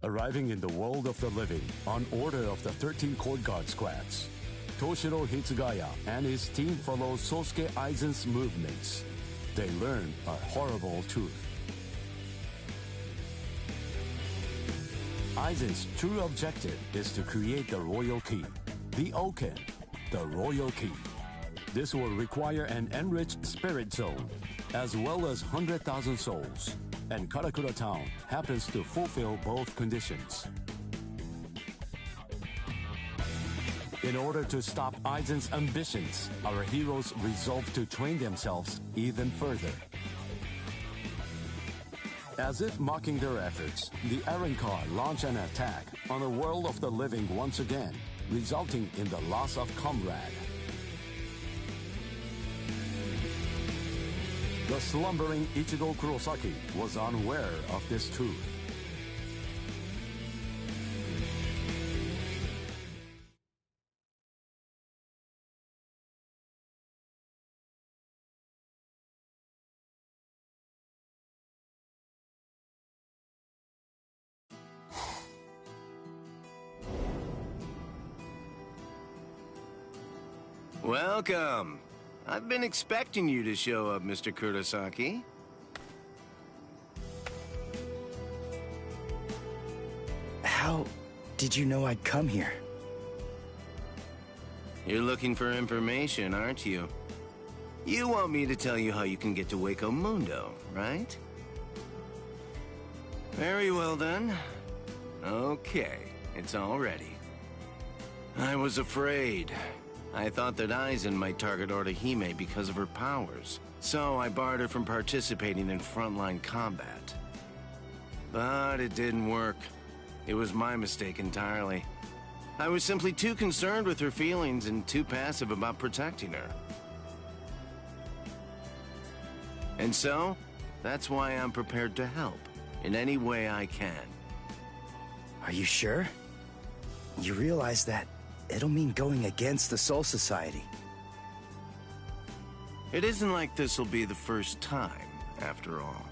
Arriving in the world of the living on order of the 13 Court Guard squads, Toshiro Hitsugaya and his team follow Sosuke Aizen's movements. They learn a horrible truth. Aizen's true objective is to create the royal key, the Oken, the royal key. This will require an enriched spirit zone, as well as 100,000 souls, and Karakura Town happens to fulfill both conditions. In order to stop Aizen's ambitions, our heroes resolve to train themselves even further. As if mocking their efforts, the Arrancar launch an attack on the world of the living once again, resulting in the loss of comrade. The slumbering Ichigo Kurosaki was unaware of this truth. Welcome. I've been expecting you to show up, Mr. Kurosaki. How did you know I'd come here? You're looking for information, aren't you? You want me to tell you how you can get to Waco Mundo, right? Very well then. Okay, it's all ready. I was afraid. I thought that Aizen might target Orihime because of her powers, so I barred her from participating in frontline combat. But it didn't work. It was my mistake entirely. I was simply too concerned with her feelings and too passive about protecting her. And so, that's why I'm prepared to help, in any way I can. Are you sure? You realize that it'll mean going against the Soul Society. It isn't like this'll be the first time, after all.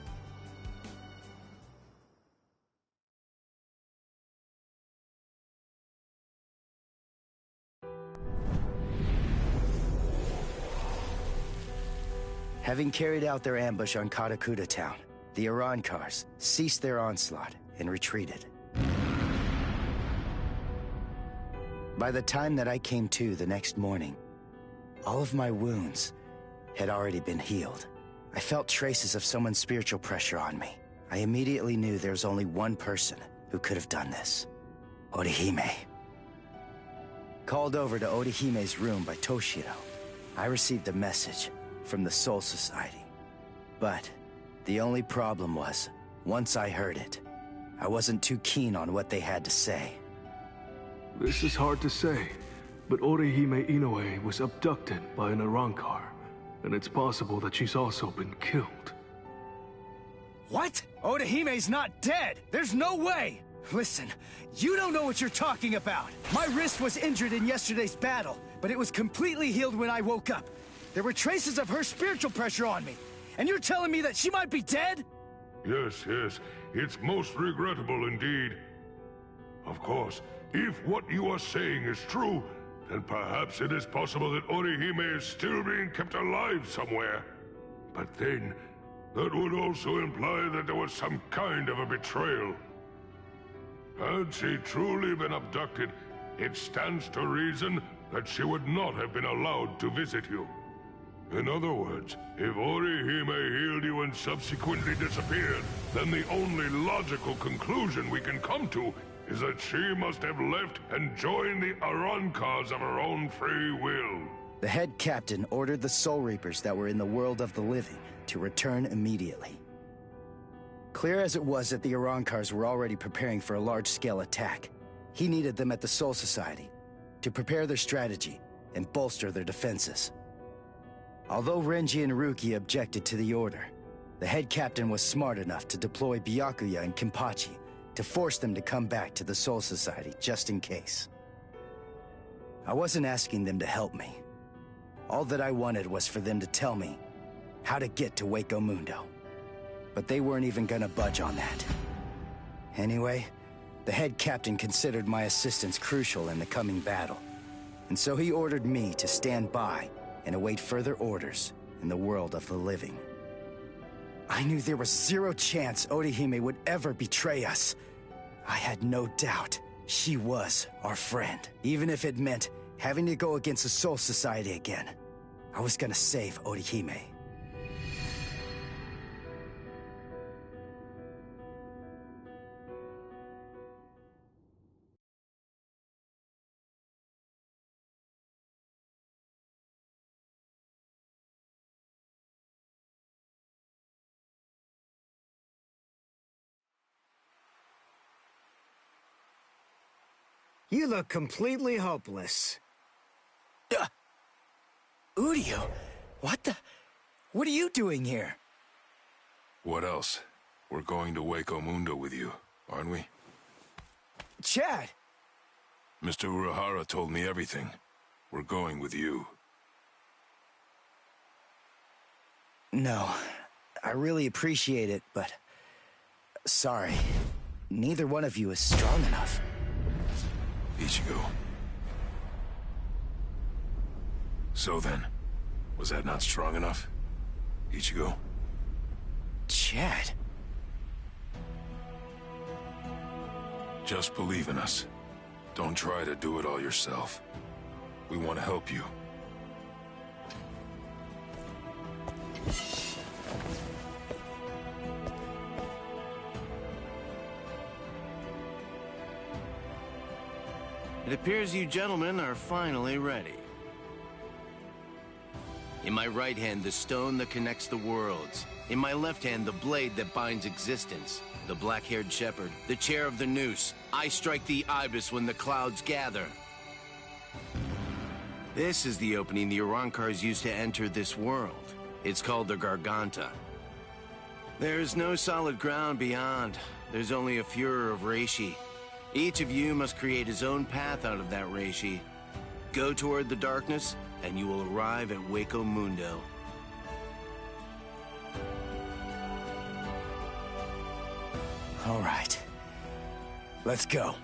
Having carried out their ambush on Karakura Town, the Arrancars ceased their onslaught and retreated. By the time that I came to the next morning, all of my wounds had already been healed. I felt traces of someone's spiritual pressure on me. I immediately knew there was only one person who could have done this. Orihime. Called over to Orihime's room by Toshiro, I received a message from the Soul Society. But the only problem was, once I heard it, I wasn't too keen on what they had to say. This is hard to say, but Orihime Inoue was abducted by an Arrancar, and it's possible that she's also been killed. What? Orihime's not dead! There's no way! Listen, you don't know what you're talking about! My wrist was injured in yesterday's battle, but it was completely healed when I woke up. There were traces of her spiritual pressure on me, and you're telling me that she might be dead? Yes, it's most regrettable indeed. Of course, if what you are saying is true, then perhaps it is possible that Orihime is still being kept alive somewhere. But then, that would also imply that there was some kind of a betrayal. Had she truly been abducted, it stands to reason that she would not have been allowed to visit you. In other words, if Orihime healed you and subsequently disappeared, then the only logical conclusion we can come to is that she must have left and joined the Arrancars of her own free will. The head captain ordered the Soul Reapers that were in the world of the living to return immediately. Clear as it was that the Arrancars were already preparing for a large-scale attack, he needed them at the Soul Society to prepare their strategy and bolster their defenses. Although Renji and Ruki objected to the order, the head captain was smart enough to deploy Byakuya and Kenpachi to force them to come back to the Soul Society just in case. I wasn't asking them to help me. All that I wanted was for them to tell me how to get to Waco Mundo. But they weren't even gonna budge on that. Anyway, The head captain considered my assistance crucial in the coming battle, and so he ordered me to stand by and await further orders in the world of the living. I knew there was zero chance Orihime would ever betray us. I had no doubt she was our friend, even if it meant having to go against the Soul Society again. I was gonna save Orihime. You look completely hopeless. Uryu, what are you doing here? What else? We're going to Waco Mundo with you, aren't we? Chad! Mr. Urahara told me everything. We're going with you. No, I really appreciate it, but... sorry. Neither one of you is strong enough. Ichigo. So then, was that not strong enough? Ichigo? Chad. Just believe in us. Don't try to do it all yourself. We want to help you. It appears you gentlemen are finally ready. In my right hand, the stone that connects the worlds. In my left hand, the blade that binds existence. The black-haired shepherd, the chair of the noose. I strike the ibis when the clouds gather. This is the opening the Urankars used to enter this world. It's called the Garganta. There's no solid ground beyond. There's only a furor of reishi. Each of you must create his own path out of that reishi. Go toward the darkness, and you will arrive at Waco Mundo. All right. Let's go.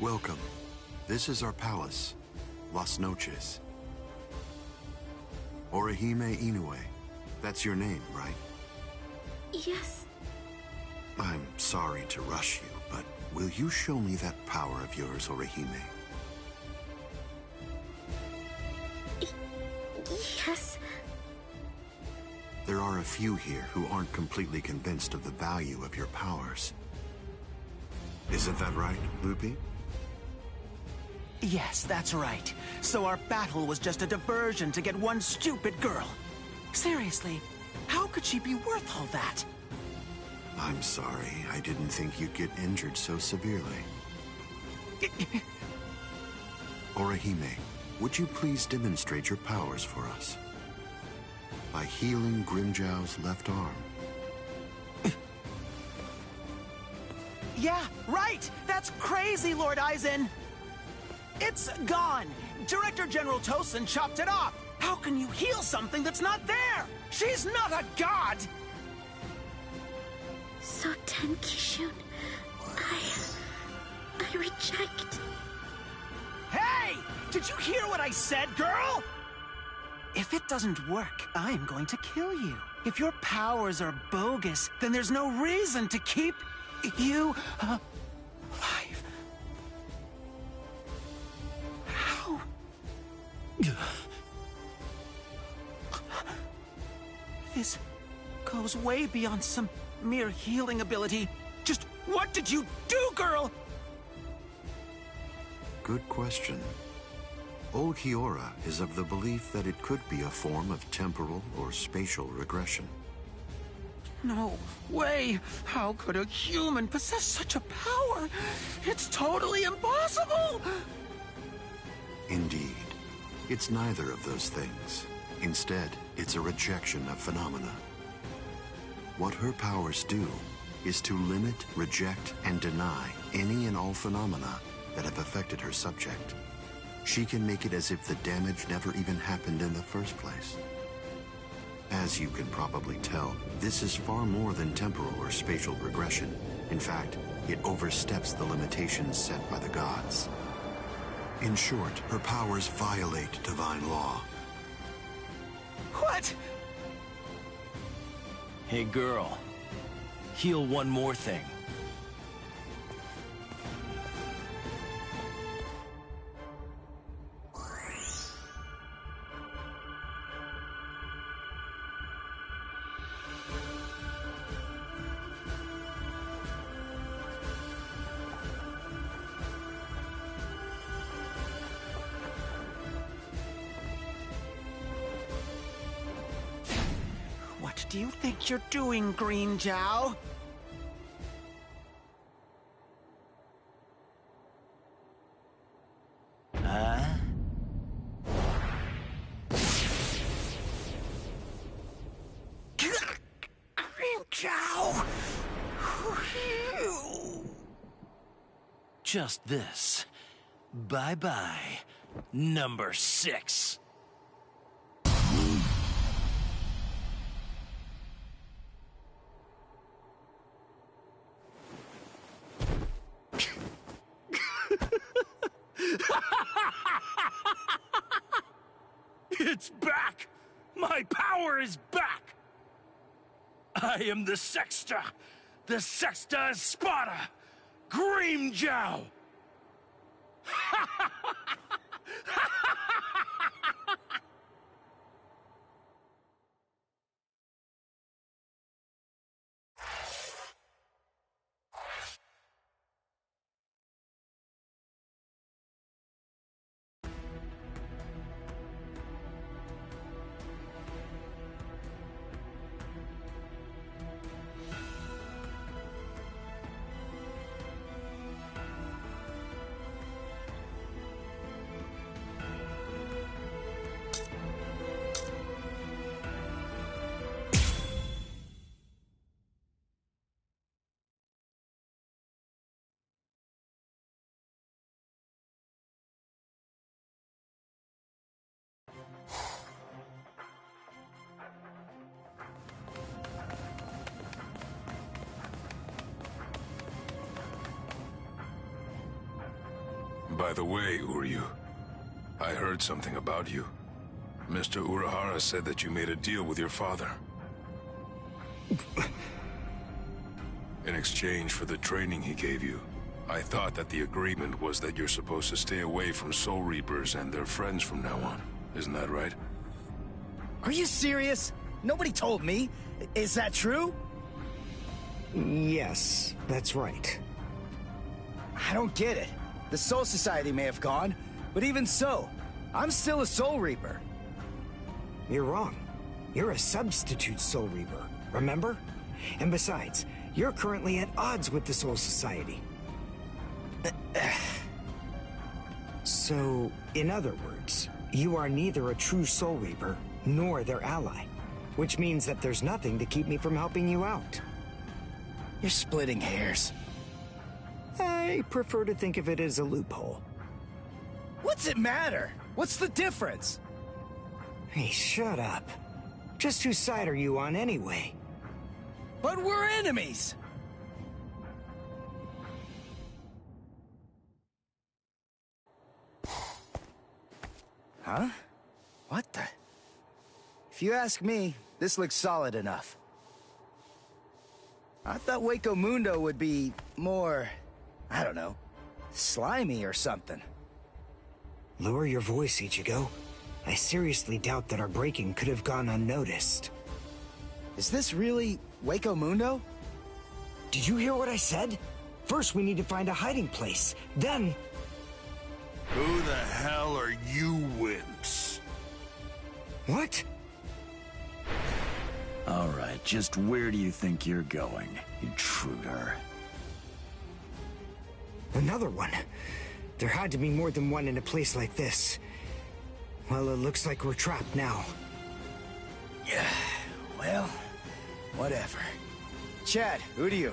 Welcome. This is our palace, Las Noches. Orihime Inoue. That's your name, right? Yes. I'm sorry to rush you, but will you show me that power of yours, Orihime? Yes. There are a few here who aren't completely convinced of the value of your powers. Isn't that right, Lupi? Yes, that's right. So our battle was just a diversion to get one stupid girl. Seriously, how could she be worth all that? I'm sorry. I didn't think you'd get injured so severely. Orihime, would you please demonstrate your powers for us? By healing Grimjow's left arm. Yeah, right! That's crazy, Lord Aizen! It's gone! Director General Tosin chopped it off! How can you heal something that's not there? She's not a god! So Tenkishun, I reject. Hey! Did you hear what I said, girl? If it doesn't work, I'm going to kill you. If your powers are bogus, then there's no reason to keep you alive. How? This goes way beyond some mere healing ability. Just what did you do, girl? Good question. Old Kiora is of the belief that it could be a form of temporal or spatial regression. No way! How could a human possess such a power? It's totally impossible! Indeed. It's neither of those things. Instead, it's a rejection of phenomena. What her powers do is to limit, reject, and deny any and all phenomena that have affected her subject. She can make it as if the damage never even happened in the first place. As you can probably tell, this is far more than temporal or spatial regression. In fact, it oversteps the limitations set by the gods. In short, her powers violate divine law. What? Hey girl, heal one more thing. What do you think you're doing, Green Jow? Green Jow! Just this. Bye-bye, number 6. It's back! My power is back! I am the Sexta Espada, Grimjow! By the way, Uryu, I heard something about you. Mr. Urahara said that you made a deal with your father. In exchange for the training he gave you. I thought that the agreement was that you're supposed to stay away from Soul Reapers and their friends from now on. Isn't that right? Are you serious? Nobody told me. Is that true? Yes, that's right. I don't get it. The Soul Society may have gone, But even so, I'm still a Soul Reaper. You're wrong. You're a substitute Soul Reaper, remember? And besides, you're currently at odds with the Soul Society. So, in other words, you are neither a true Soul Reaper nor their ally, which means that there's nothing to keep me from helping you out. You're splitting hairs. I prefer to think of it as a loophole. What's it matter? What's the difference? Hey, shut up. Just whose side are you on anyway? But we're enemies! Huh? What the? If you ask me, this looks solid enough. I thought Waco Mundo would be more, I don't know, slimy or something. Lower your voice, Ichigo. I seriously doubt that our breaking could have gone unnoticed. Is this really Waco Mundo? Did you hear what I said? First, we need to find a hiding place. Then... Who the hell are you wimps? What? All right, just where do you think you're going, intruder? Another one. There had to be more than one in a place like this. Well, it looks like we're trapped now. Yeah, well, whatever. Chad, Udiu,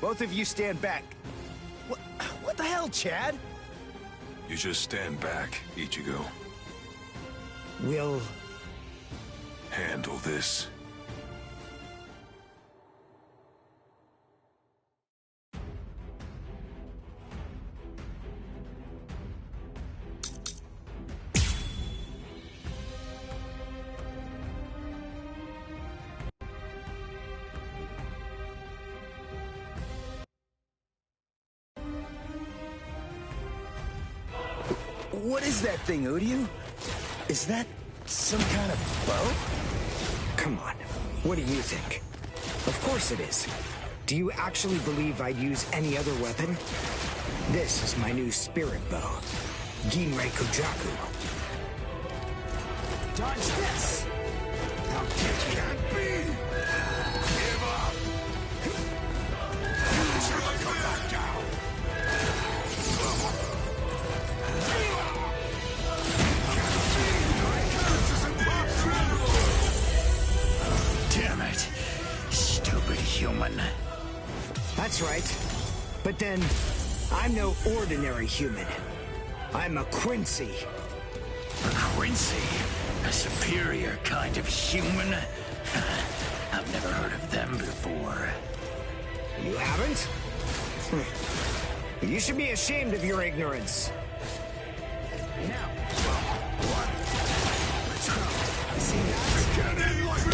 both of you stand back. What the hell, Chad? You just stand back, Ichigo. We'll... handle this. What is that thing, Udiu? Is that some kind of bow? Come on. What do you think? Of course it is. Do you actually believe I'd use any other weapon? This is my new spirit bow. Ginrei Kojaku. Dodge this! I'll get you. Can't be! Give up! Usually come back down! Damn it. Stupid human. That's right. But then, I'm no ordinary human. I'm a Quincy. A Quincy? A superior kind of human? I've never heard of them before. You haven't? You should be ashamed of your ignorance. Now, let's go. See that? Get in like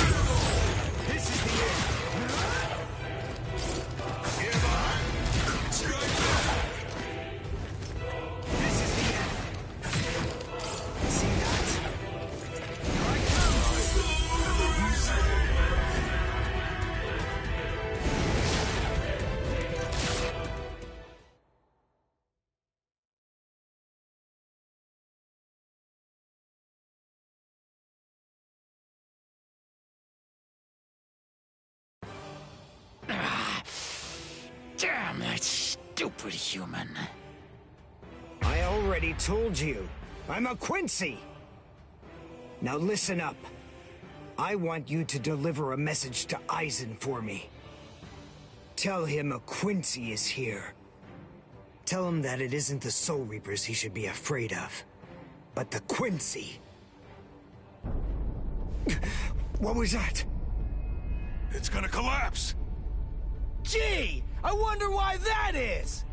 This is the end. Give up! This is the end. See that? Here I come. Damn that stupid human. I already told you. I'm a Quincy. Now listen up. I want you to deliver a message to Aizen for me. Tell him a Quincy is here. Tell him that it isn't the Soul Reapers he should be afraid of, but the Quincy. What was that? It's gonna collapse! Gee! I wonder why that is!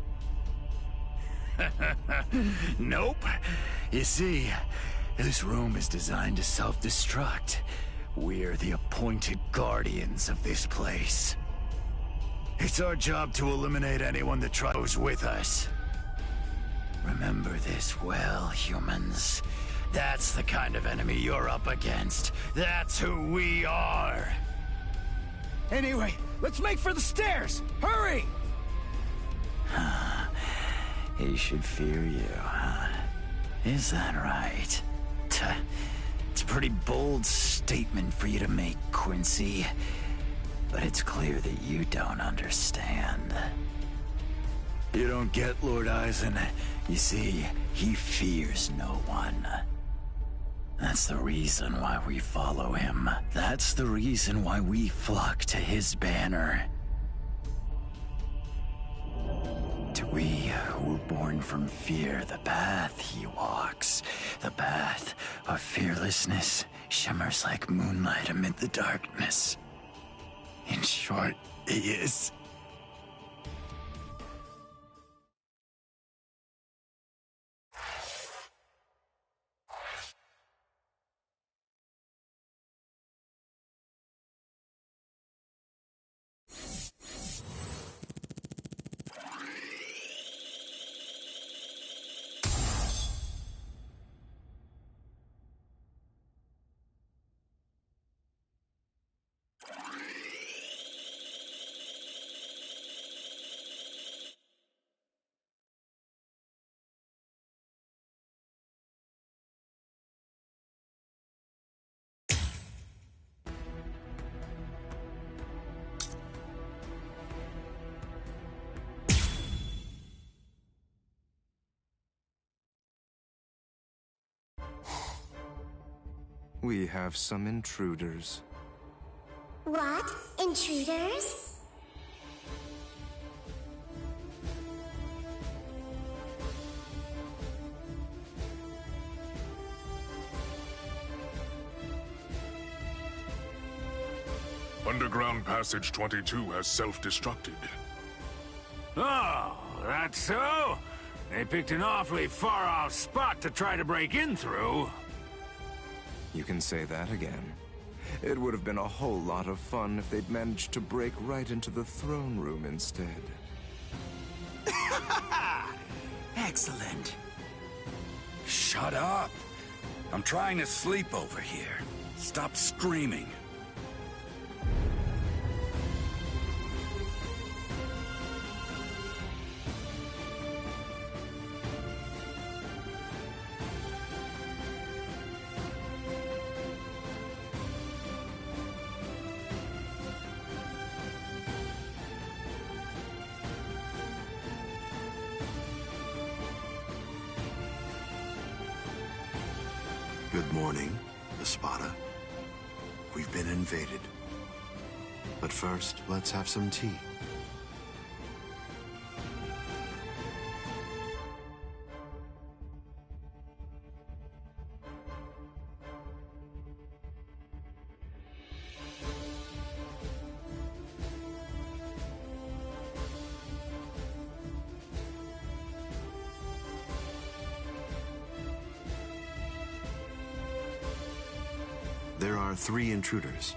Nope. You see, this room is designed to self-destruct. We're the appointed guardians of this place. It's our job to eliminate anyone that tries with us. Remember this well, humans. That's the kind of enemy you're up against. That's who we are. Anyway, let's make for the stairs! Hurry! He should fear you, huh? Is that right? It's a pretty bold statement for you to make, Quincy. But it's clear that you don't understand. You don't get Lord Eisen. You see, he fears no one. That's the reason why we follow him. That's the reason why we flock to his banner. To we who were born from fear, the path he walks, the path of fearlessness, shimmers like moonlight amid the darkness. In short, he is... We have some intruders. What? Intruders? Underground Passage 22 has self-destructed. Oh, that's so? They picked an awfully far-off spot to try to break in through. You can say that again. It would have been a whole lot of fun if they'd managed to break right into the throne room instead. Excellent. Shut up! I'm trying to sleep over here. Stop screaming. Good morning, Espada. We've been invaded. But first, let's have some tea. There are 3 intruders: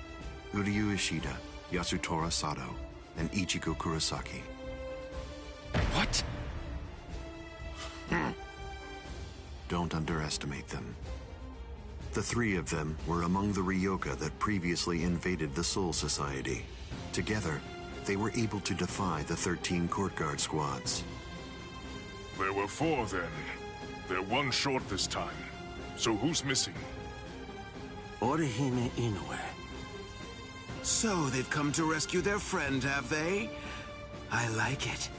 Uryu Ishida, Yasutora Sato, and Ichigo Kurosaki. What? Don't underestimate them. The 3 of them were among the Ryoka that previously invaded the Soul Society. Together, they were able to defy the 13 court guard squads. There were 4 then. They're 1 short this time. So who's missing? Orihime Inoue. So they've come to rescue their friend, have they? I like it.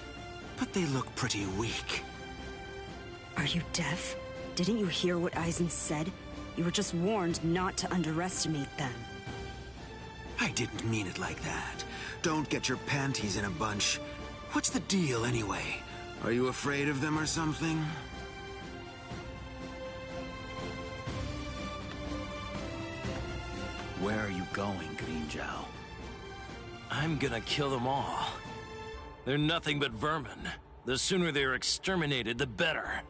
But they look pretty weak. Are you deaf? Didn't you hear what Eisen said? You were just warned not to underestimate them. I didn't mean it like that. Don't get your panties in a bunch. What's the deal, anyway? Are you afraid of them or something? Where are you going, Grimmjow? I'm gonna kill them all. They're nothing but vermin. The sooner they're exterminated, the better.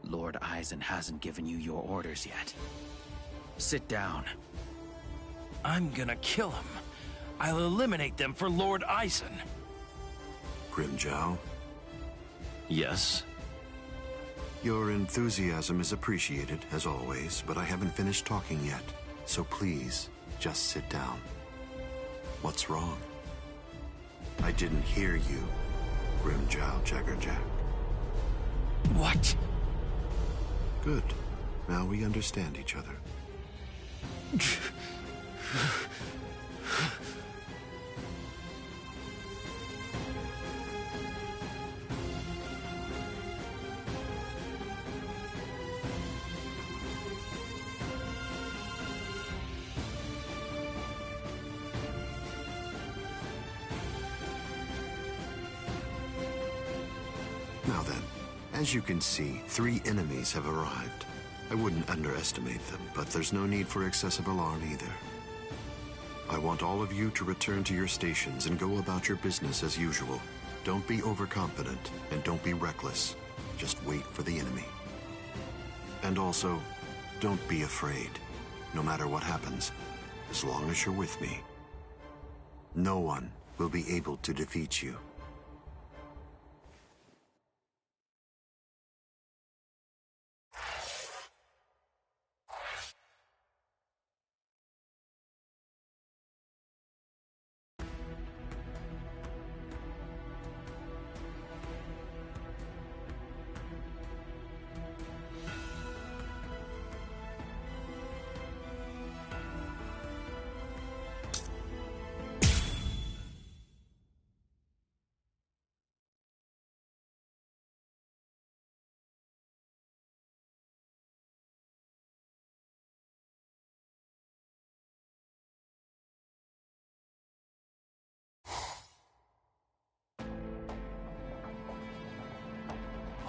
Lord Eisen hasn't given you your orders yet. Sit down. I'm gonna kill them. I'll eliminate them for Lord Eisen. Grimmjow? Yes? Your enthusiasm is appreciated, as always, but I haven't finished talking yet. So please, just sit down. What's wrong? I didn't hear you, Grimmjow Jaggerjack. What? Good. Now we understand each other. Now then, as you can see, 3 enemies have arrived. I wouldn't underestimate them, but there's no need for excessive alarm either. I want all of you to return to your stations and go about your business as usual. Don't be overconfident, and don't be reckless. Just wait for the enemy. And also, don't be afraid, no matter what happens, as long as you're with me. No one will be able to defeat you.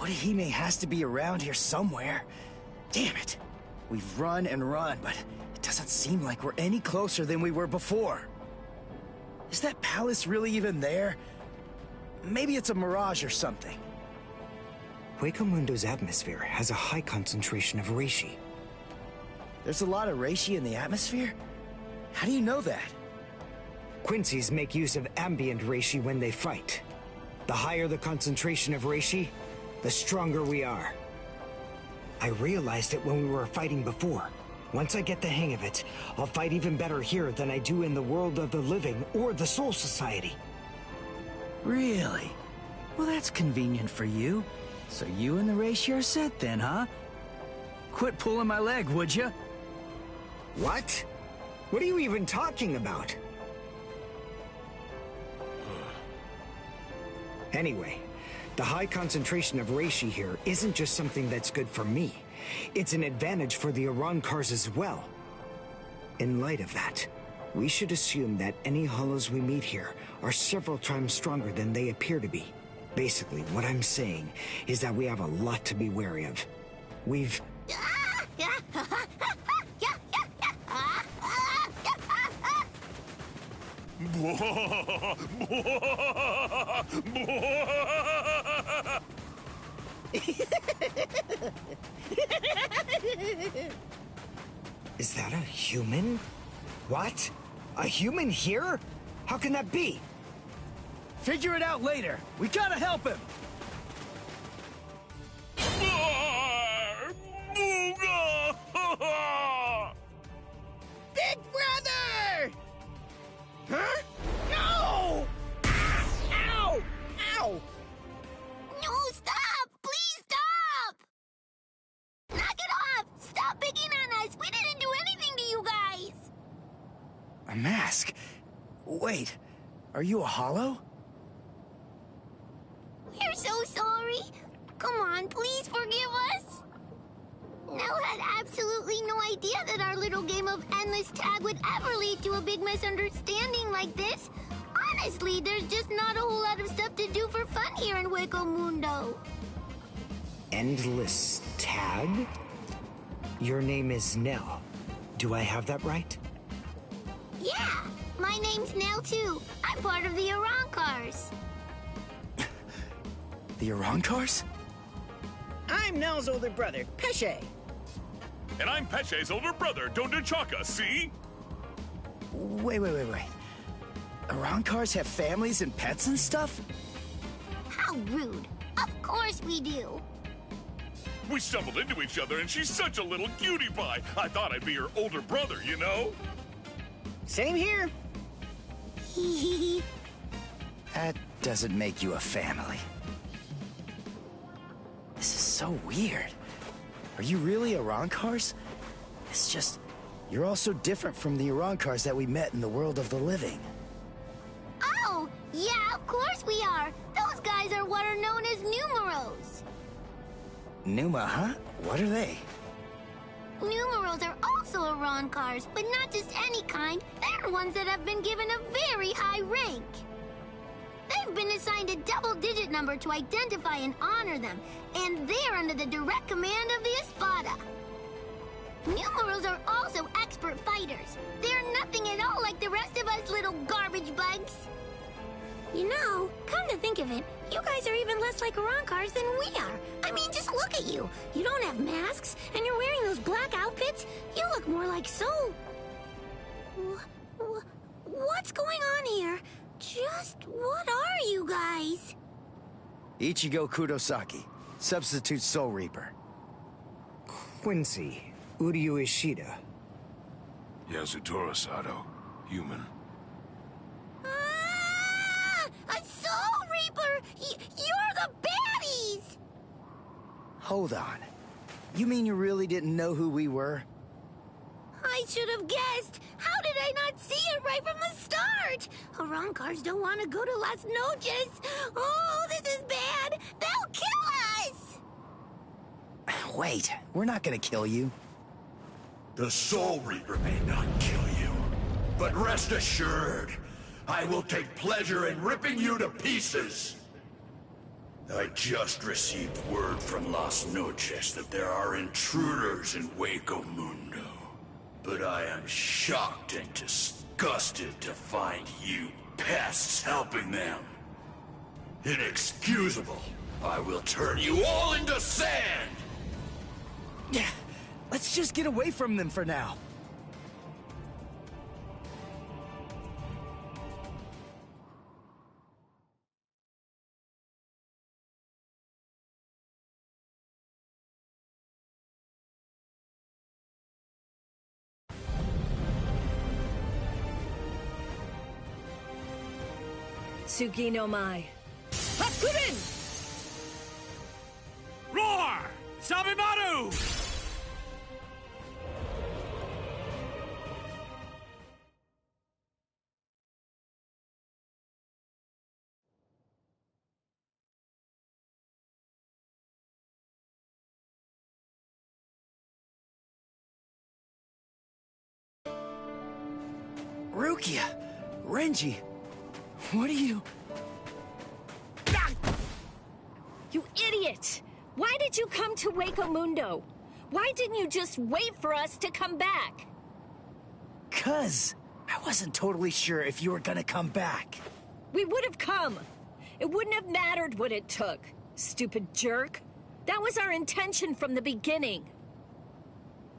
Orihime has to be around here somewhere. Damn it. We've run and run, but it doesn't seem like we're any closer than we were before. Is that palace really even there? Maybe it's a mirage or something. Huecomundo's atmosphere has a high concentration of reishi. There's a lot of reishi in the atmosphere? How do you know that? Quincy's make use of ambient reishi when they fight. The higher the concentration of reishi, the stronger we are. I realized it when we were fighting before. Once I get the hang of it, I'll fight even better here than I do in the world of the living or the Soul Society. Really? Well, that's convenient for you. So you and the reishi are set then, huh? Quit pulling my leg, would you? What? What are you even talking about? Anyway, the high concentration of reishi here isn't just something that's good for me. It's an advantage for the Arancars as well. In light of that, we should assume that any hollows we meet here are several times stronger than they appear to be. Basically, what I'm saying is that we have a lot to be wary of. We've... Is that a human? What? A human here? How can that be? Figure it out later. We gotta help him! Big brother! Huh? No! Ow! Ow! No, stop! Please stop! Knock it off! Stop picking on us! We didn't do anything to you guys! A mask? Wait, are you a hollow? We're so sorry. Come on, please forgive us. Nell had absolutely no idea that our little game of endless tag would ever lead to a big misunderstanding like this. Honestly, there's just not a whole lot of stuff to do for fun here in Huecomundo. Endless tag? Your name is Nell. Do I have that right? Yeah, my name's Nell too. I'm part of the Arancars. The Arancars? I'm Nell's older brother, Pesce. And I'm Pesce's older brother, Dondechaka, see? Wait. Arancars have families and pets and stuff? How rude. Of course we do. We stumbled into each other and she's such a little cutie pie. I thought I'd be her older brother, you know? Same here. That doesn't make you a family. This is so weird. Are you really Arankars? It's just, you're all so different from the Arankars that we met in the world of the living. Oh, yeah, of course we are. Those guys are what are known as numerals. Numa, huh? What are they? Numerals are also Arankars, but not just any kind. They're ones that have been given a very high rank. They've been assigned a double-digit number to identify and honor them, and they're under the direct command of the Espada. Numerals are also expert fighters. They're nothing at all like the rest of us little garbage bugs. You know, come to think of it, you guys are even less like Arankars than we are. I mean, just look at you. You don't have masks, and you're wearing those black outfits. You look more like Soul. What's going on here? Just what are you guys? Ichigo Kurosaki, substitute Soul Reaper. Quincy, Uryu Ishida. Yasutoro Sato, human. A Soul Reaper! You're the baddies! Hold on. You mean you really didn't know who we were? I should have guessed. How did I not see it right from the start? Arankars don't want to go to Las Noches. Oh, this is bad. They'll kill us! Wait, we're not gonna kill you. The Soul Reaper may not kill you, but rest assured, I will take pleasure in ripping you to pieces. I just received word from Las Noches that there are intruders in Hueco Mundo, but I am shocked and disgusted to find you pests helping them. Inexcusable. I will turn you all into sand! Let's just get away from them for now. Tsugi no Mai. Hakurin! Roar! Sabimaru! Rukia! Renji! What are you... You idiot! Why did you come to Hueco Mundo? Why didn't you just wait for us to come back? 'Cause I wasn't totally sure if you were gonna come back. We would have come. It wouldn't have mattered what it took, stupid jerk. That was our intention from the beginning.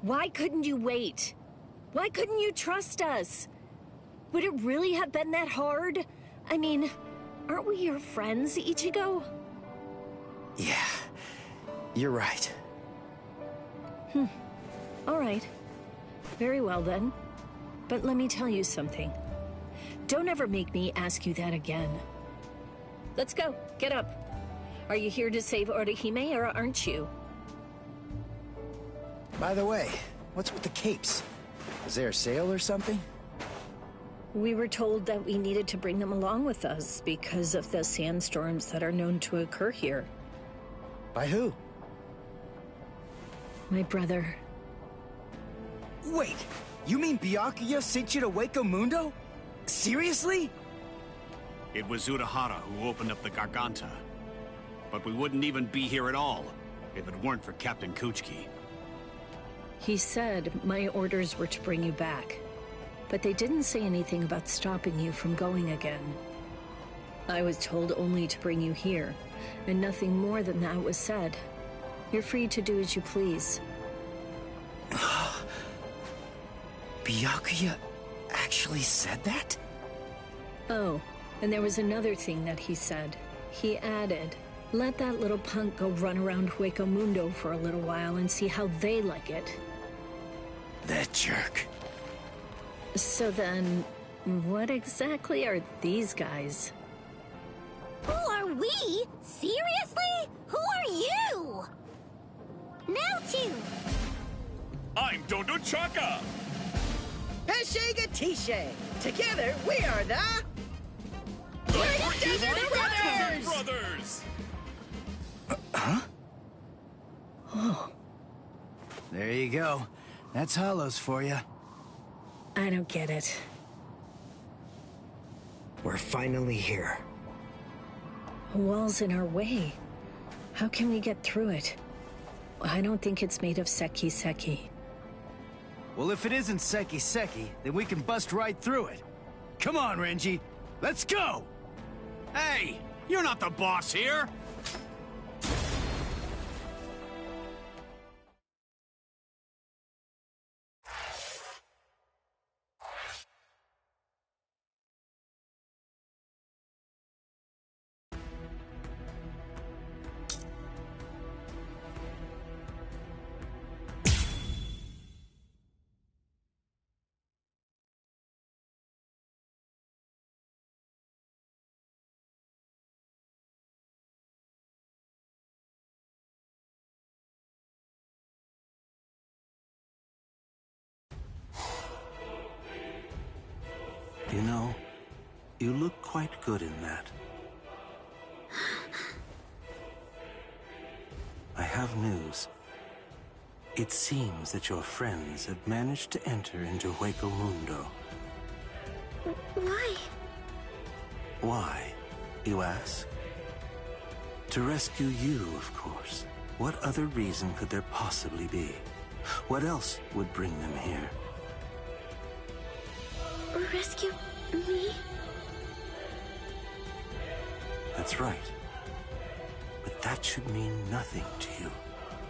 Why couldn't you wait? Why couldn't you trust us? Would it really have been that hard? I mean, aren't we your friends, Ichigo? Yeah, you're right. All right. Very well, then. But let me tell you something. Don't ever make me ask you that again. Let's go. Get up. Are you here to save Orihime, or aren't you? By the way, what's with the capes? Is there a sale or something? We were told that we needed to bring them along with us because of the sandstorms that are known to occur here. By who? My brother. Wait, you mean Byakuya sent you to Hueco Mundo? Seriously? It was Urahara who opened up the Garganta. But we wouldn't even be here at all if it weren't for Captain Kuchiki. He said my orders were to bring you back, but they didn't say anything about stopping you from going again. I was told only to bring you here, and nothing more than that was said. You're free to do as you please. Byakuya actually said that? Oh, and there was another thing that he said. He added, let that little punk go run around Hueco Mundo for a little while and see how they like it. That jerk. So then, what exactly are these guys? Who are we? Seriously? Who are you? Now too! I'm Dondo Chaka! Peshe Gatishe! Together, we are the... Desert Brothers! Huh? Oh. There you go. That's Hollows for you. I don't get it. We're finally here. A wall's in our way. How can we get through it? I don't think it's made of Seki. Well, if it isn't Seki, then we can bust right through it. Come on, Renji. Let's go! Hey! You're not the boss here! You know, you look quite good in that. I have news. It seems that your friends have managed to enter into Hueco Mundo. Why? Why, you ask? To rescue you, of course. What other reason could there possibly be? What else would bring them here? Rescue me? That's right. But that should mean nothing to you.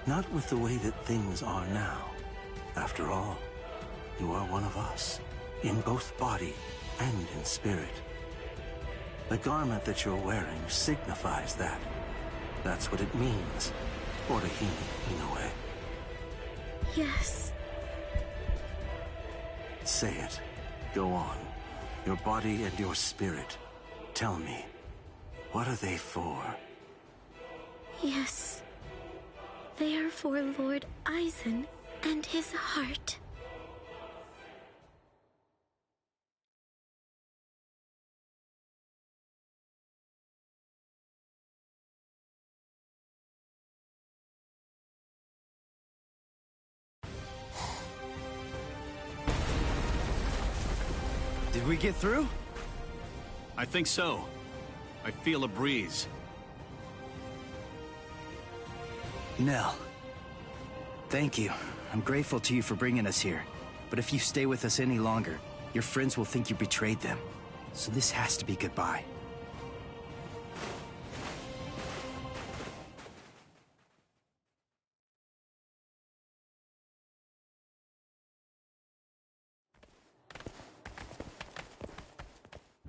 Not with the way that things are now. After all, you are one of us, in both body and in spirit. The garment that you're wearing signifies that. That's what it means, Orihime Inoue. Yes. Say it. Go on. Your body and your spirit. Tell me, what are they for? Yes. They are for Lord Aizen and his heart. Did we get through? I think so. I feel a breeze. Nell. Thank you. I'm grateful to you for bringing us here. But if you stay with us any longer, your friends will think you betrayed them. So this has to be goodbye.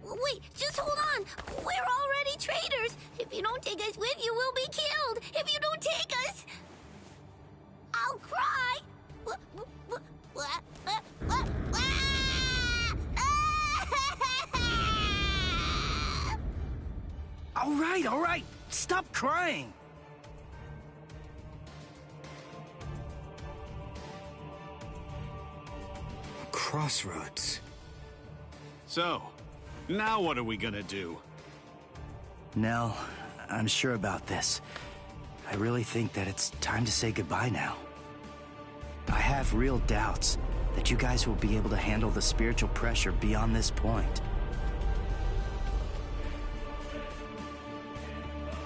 Wait, just hold on! We're already traitors! If you don't take us with you, we'll be killed! If you don't take us... I'll cry! All right! Stop crying! Crossroads. So, now what are we gonna do? Nell, I'm sure about this. I really think that it's time to say goodbye now. I have real doubts that you guys will be able to handle the spiritual pressure beyond this point.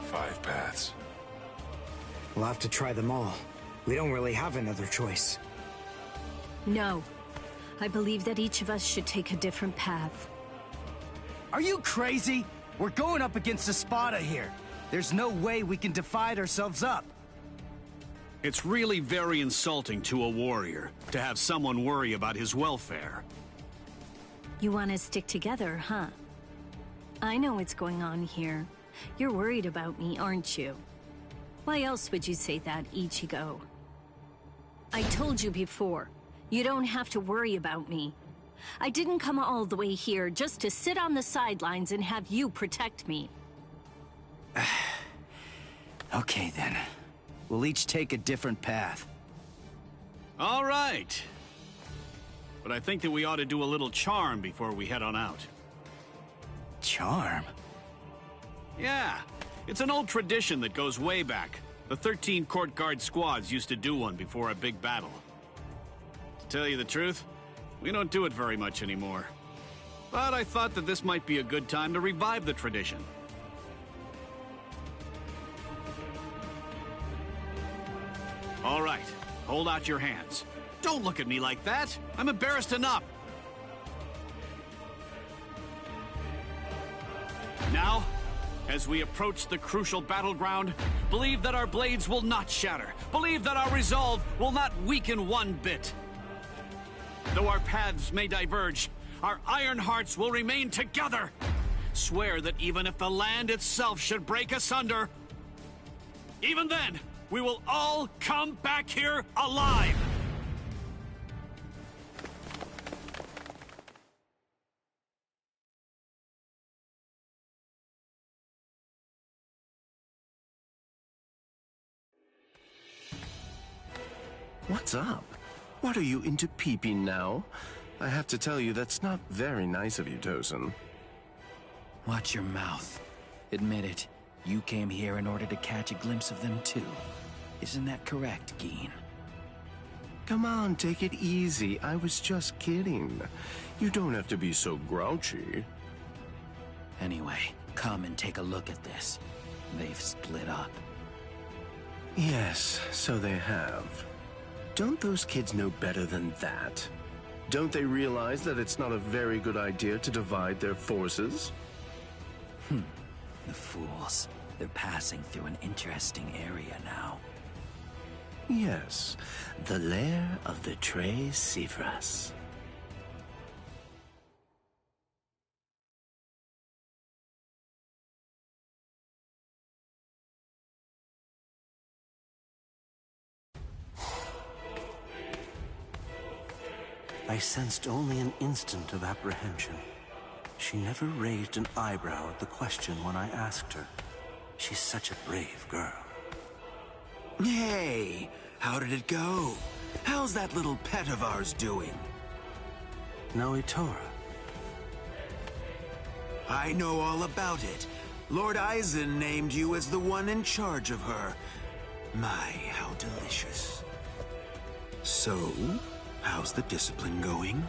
5 paths. We'll have to try them all. We don't really have another choice. No. I believe that each of us should take a different path. Are you crazy? We're going up against Espada here. There's no way we can divide ourselves up. It's really very insulting to a warrior to have someone worry about his welfare. You want to stick together, huh? I know what's going on here. You're worried about me, aren't you? Why else would you say that, Ichigo? I told you before, you don't have to worry about me. I didn't come all the way here just to sit on the sidelines and have you protect me. Okay then. We'll each take a different path. All right. But I think that we ought to do a little charm before we head on out. Charm? Yeah, it's an old tradition that goes way back. The 13 court guard squads used to do one before a big battle. To tell you the truth, we don't do it very much anymore. But I thought that this might be a good time to revive the tradition. All right, hold out your hands. Don't look at me like that. I'm embarrassed enough. Now, as we approach the crucial battleground, believe that our blades will not shatter. Believe that our resolve will not weaken one bit. Though our paths may diverge, our iron hearts will remain together. Swear that even if the land itself should break asunder, even then, we will all come back here alive. What's up? What are you into peeping now? I have to tell you, that's not very nice of you, Tosin. Watch your mouth. Admit it. You came here in order to catch a glimpse of them too. Isn't that correct, Geen? Come on, take it easy. I was just kidding. You don't have to be so grouchy. Anyway, come and take a look at this. They've split up. Yes, so they have. Don't those kids know better than that? Don't they realize that it's not a very good idea to divide their forces? The fools. They're passing through an interesting area now. Yes, the lair of the Tres Cifras. I sensed only an instant of apprehension. She never raised an eyebrow at the question when I asked her. She's such a brave girl. Hey, how did it go? How's that little pet of ours doing? Noitora. I know all about it. Lord Eisen named you as the one in charge of her. My, how delicious. So, how's the discipline going?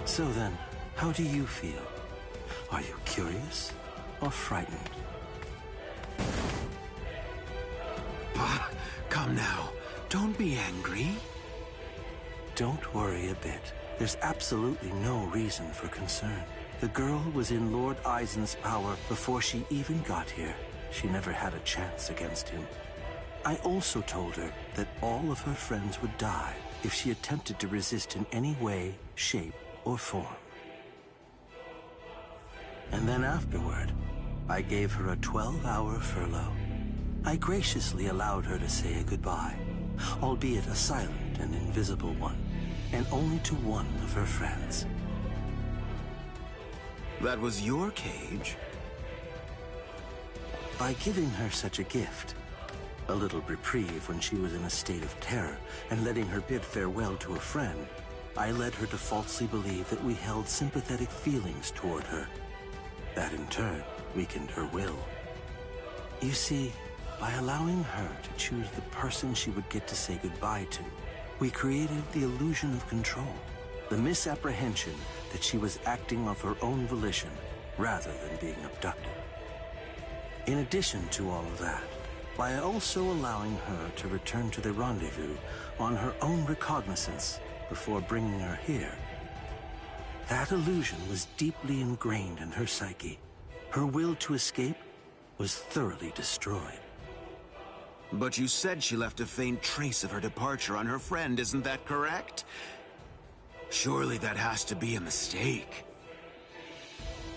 So then, how do you feel? Are you curious or frightened? Come now, don't be angry. Don't worry a bit. There's absolutely no reason for concern. The girl was in Lord Eisen's power before she even got here. She never had a chance against him. I also told her that all of her friends would die if she attempted to resist in any way, shape, or form. And then afterward, I gave her a 12-hour furlough. I graciously allowed her to say a goodbye, albeit a silent and invisible one, and only to one of her friends. That was your cage? By giving her such a gift, a little reprieve when she was in a state of terror, and letting her bid farewell to a friend, I led her to falsely believe that we held sympathetic feelings toward her. That in turn weakened her will. You see, by allowing her to choose the person she would get to say goodbye to, we created the illusion of control, the misapprehension that she was acting of her own volition rather than being abducted. In addition to all of that, by also allowing her to return to the rendezvous on her own recognizance before bringing her here, that illusion was deeply ingrained in her psyche. Her will to escape was thoroughly destroyed. But you said she left a faint trace of her departure on her friend, isn't that correct? Surely that has to be a mistake.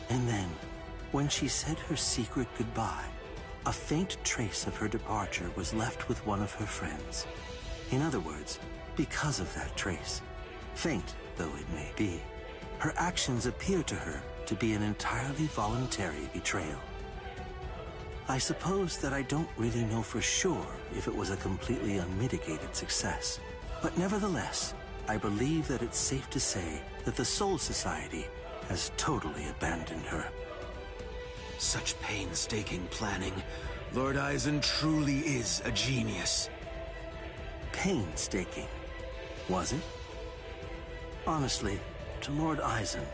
And then, when she said her secret goodbye, a faint trace of her departure was left with one of her friends. In other words, because of that trace, faint though it may be, her actions appear to her to be an entirely voluntary betrayal. I suppose that I don't really know for sure if it was a completely unmitigated success. But nevertheless, I believe that it's safe to say that the Soul Society has totally abandoned her. Such painstaking planning. Lord Eisen truly is a genius. Painstaking, was it? Honestly, to Lord Eisen,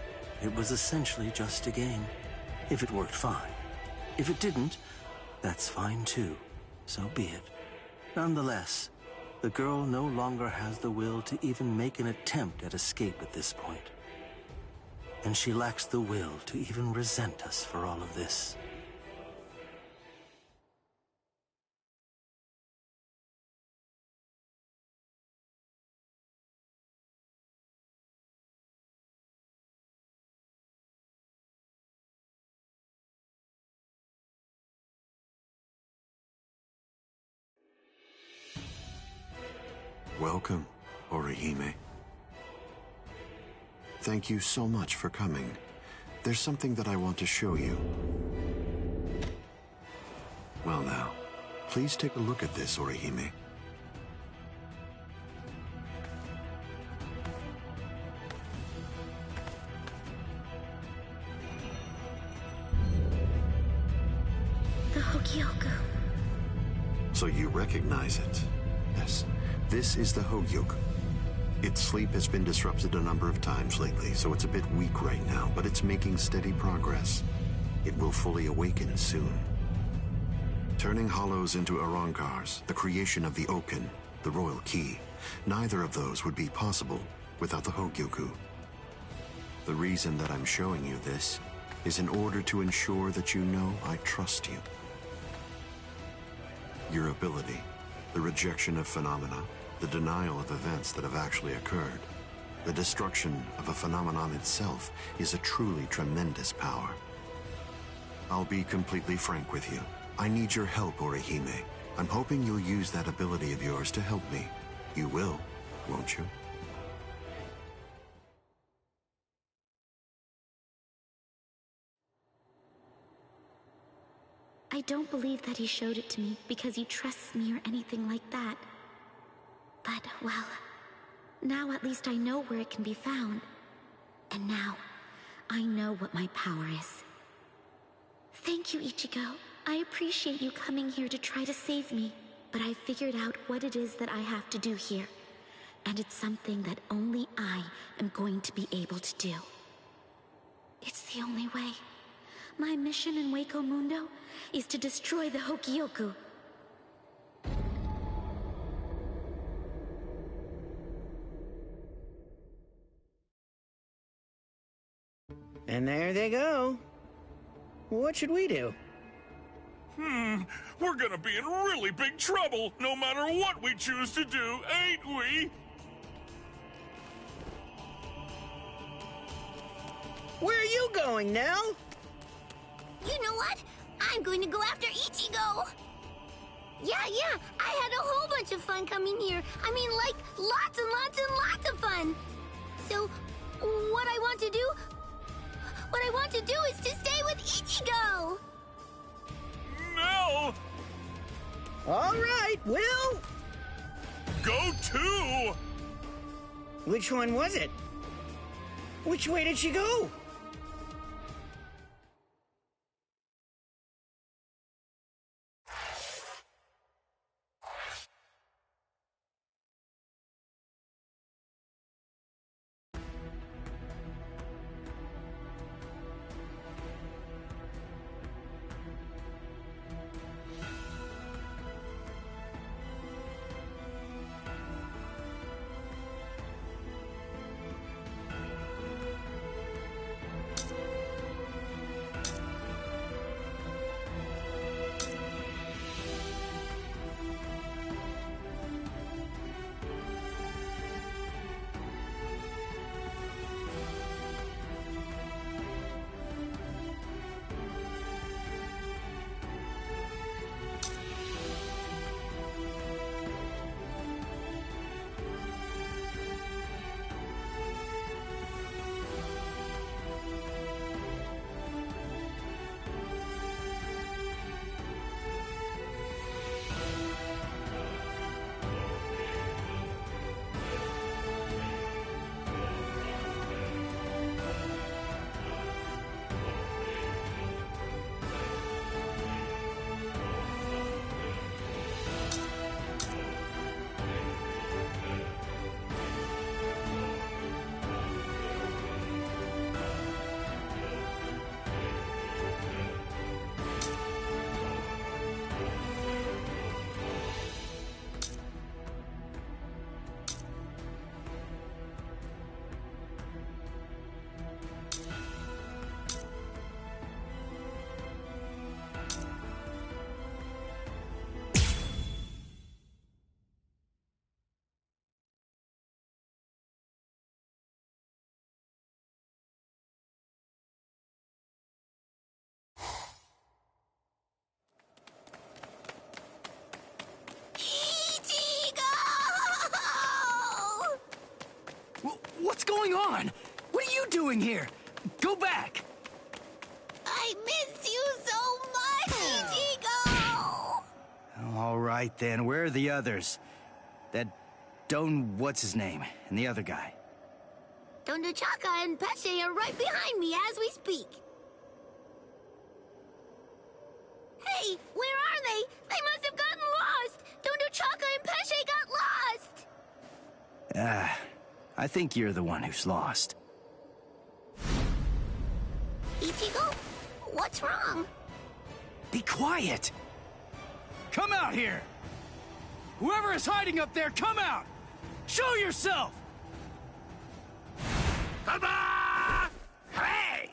it was essentially just a game. If it worked, fine. If it didn't, that's fine too. So be it. Nonetheless, the girl no longer has the will to even make an attempt at escape at this point. And she lacks the will to even resent us for all of this. Welcome, Orihime. Thank you so much for coming. There's something that I want to show you. Well now, please take a look at this, Orihime. The Hogyoku. So you recognize it? Yes. This is the Hogyoku. Its sleep has been disrupted a number of times lately, so it's a bit weak right now, but it's making steady progress. It will fully awaken soon. Turning hollows into Arankars, the creation of the Oken, the royal key, neither of those would be possible without the Hogyoku. The reason that I'm showing you this is in order to ensure that you know I trust you. Your ability, the rejection of phenomena, the denial of events that have actually occurred, the destruction of a phenomenon itself is a truly tremendous power. I'll be completely frank with you. I need your help, Orihime. I'm hoping you'll use that ability of yours to help me. You will, won't you? I don't believe that he showed it to me because he trusts me or anything like that. But, well, now at least I know where it can be found. And now, I know what my power is. Thank you, Ichigo. I appreciate you coming here to try to save me, but I figured out what it is that I have to do here. And it's something that only I am going to be able to do. It's the only way. My mission in Hueco Mundo is to destroy the Hogyoku. And there they go. What should we do? We're gonna be in really big trouble, no matter what we choose to do, ain't we? Where are you going, Nell? You know what? I'm going to go after Ichigo! Yeah, I had a whole bunch of fun coming here. I mean, like, lots and lots and lots of fun. So, what I want to do is to stay with Ichigo! No! All right, Will! Go too! Which one was it? Which way did she go? doing here? Go back! I miss you so much, Ichigo! All right, then. Where are the others? That Don what's-his-name and the other guy. Don Chaka and Pesce are right behind me as we speak. Hey, where are they? They must have gotten lost! Don Chaka and Pesce got lost! I think you're the one who's lost. Ichigo, what's wrong? Be quiet! Come out here! Whoever is hiding up there, come out! Show yourself! Come on! Hey!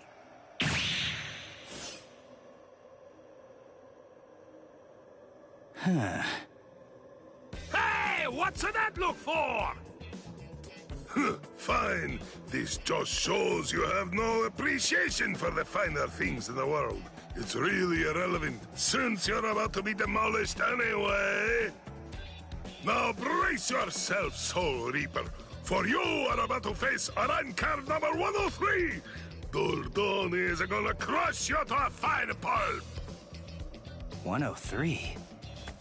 Huh. Hey, what's that look for? Fine. This just shows you have no appreciation for the finer things in the world. It's really irrelevant, since you're about to be demolished anyway. Now brace yourself, Soul Reaper, for you are about to face a rank card number 103. Dordoni is gonna crush you to a fine pulp. 103?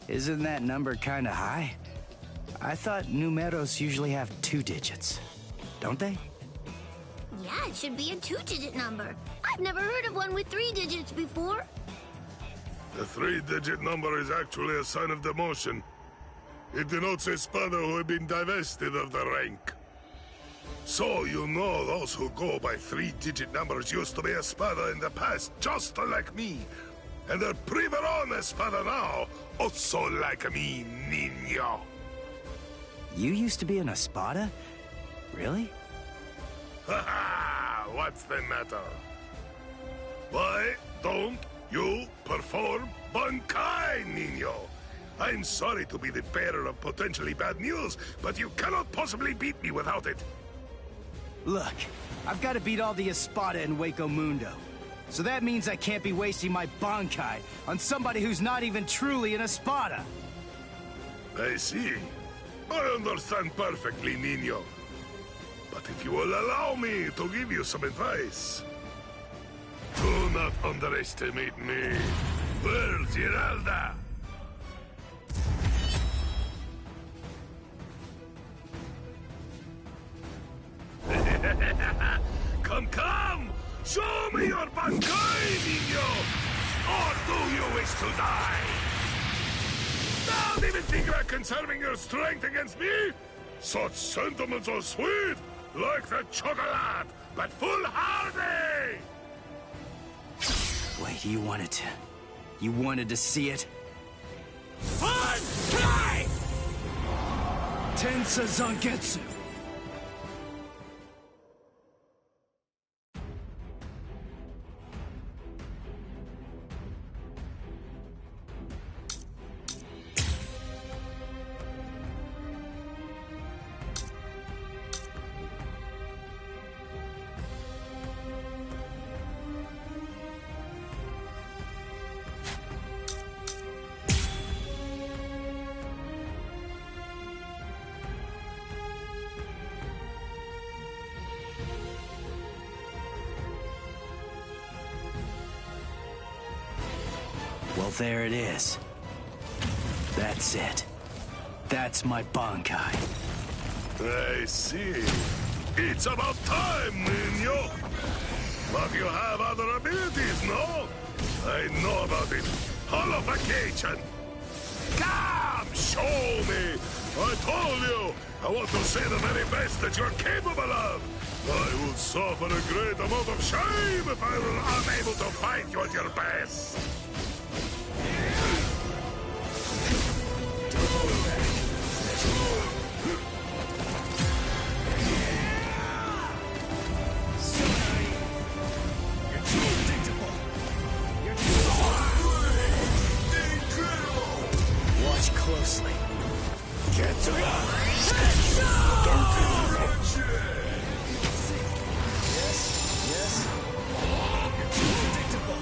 Isn't that number kinda high? I thought numeros usually have 2 digits. Don't they? Yeah, it should be a 2-digit number. I've never heard of one with 3 digits before. The 3-digit number is actually a sign of demotion. It denotes a spada who had been divested of the rank. So you know those who go by 3-digit numbers used to be a spada in the past, just like me. And they're priveron espada now, also like me, niño. You used to be an espada? Really? Ha! What's the matter? Why don't you perform Bankai, niño? I'm sorry to be the bearer of potentially bad news, but you cannot possibly beat me without it. Look, I've got to beat all the espada in Hueco Mundo. So that means I can't be wasting my Bankai on somebody who's not even truly an espada. I see. I understand perfectly, niño. But if you will allow me to give you some advice, do not underestimate me. Where's Giralda? Come! Show me your Bankai, niño! Or do you wish to die? Don't even think about conserving your strength against me! Such sentiments are sweet, like the chocolate, but foolhardy! Wait, you wanted to see it? Bankai! Tensa Zangetsu! Well, there it is. That's it. That's my Bankai. I see. It's about time, niño. But you have other abilities, no? I know about it. Holification. Come, show me. I told you. I want to see the very best that you're capable of. I will suffer a great amount of shame if I were unable to fight you at your best. Watch closely. Get to Yes. You're too predictable.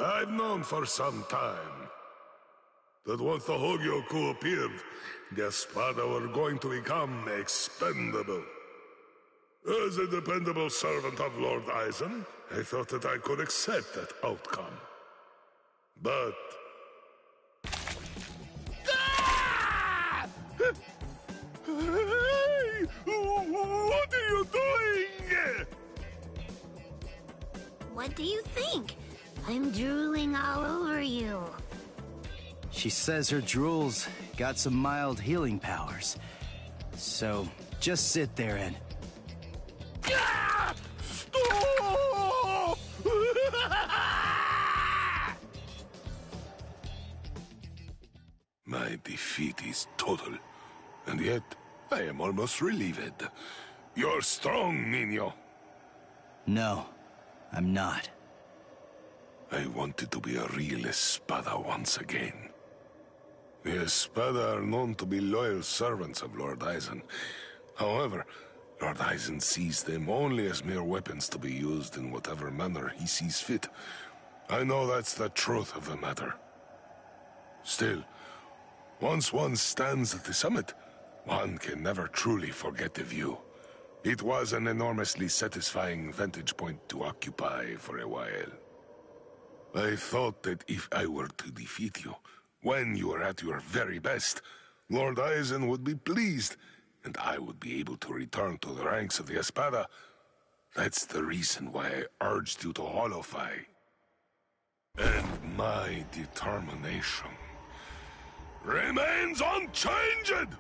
I've known for some time that once the Hogyoku appeared, the Espada were going to become expendable. As a dependable servant of Lord Eisen, I thought that I could accept that outcome. But... Hey! What are you doing? What do you think? I'm drooling all over you. She says her drool's got some mild healing powers. So, just sit there and... Stop! My defeat is total, and yet I am almost relieved. You're strong, Nino. No, I'm not. I wanted to be a real Espada once again. The Espada are known to be loyal servants of Lord Eisen. However, Lord Eisen sees them only as mere weapons to be used in whatever manner he sees fit. I know that's the truth of the matter. Still, once one stands at the summit, one can never truly forget the view. It was an enormously satisfying vantage point to occupy for a while. I thought that if I were to defeat you, when you were at your very best, Lord Eisen would be pleased, and I would be able to return to the ranks of the Espada. That's the reason why I urged you to holofy. And my determination remains unchanged!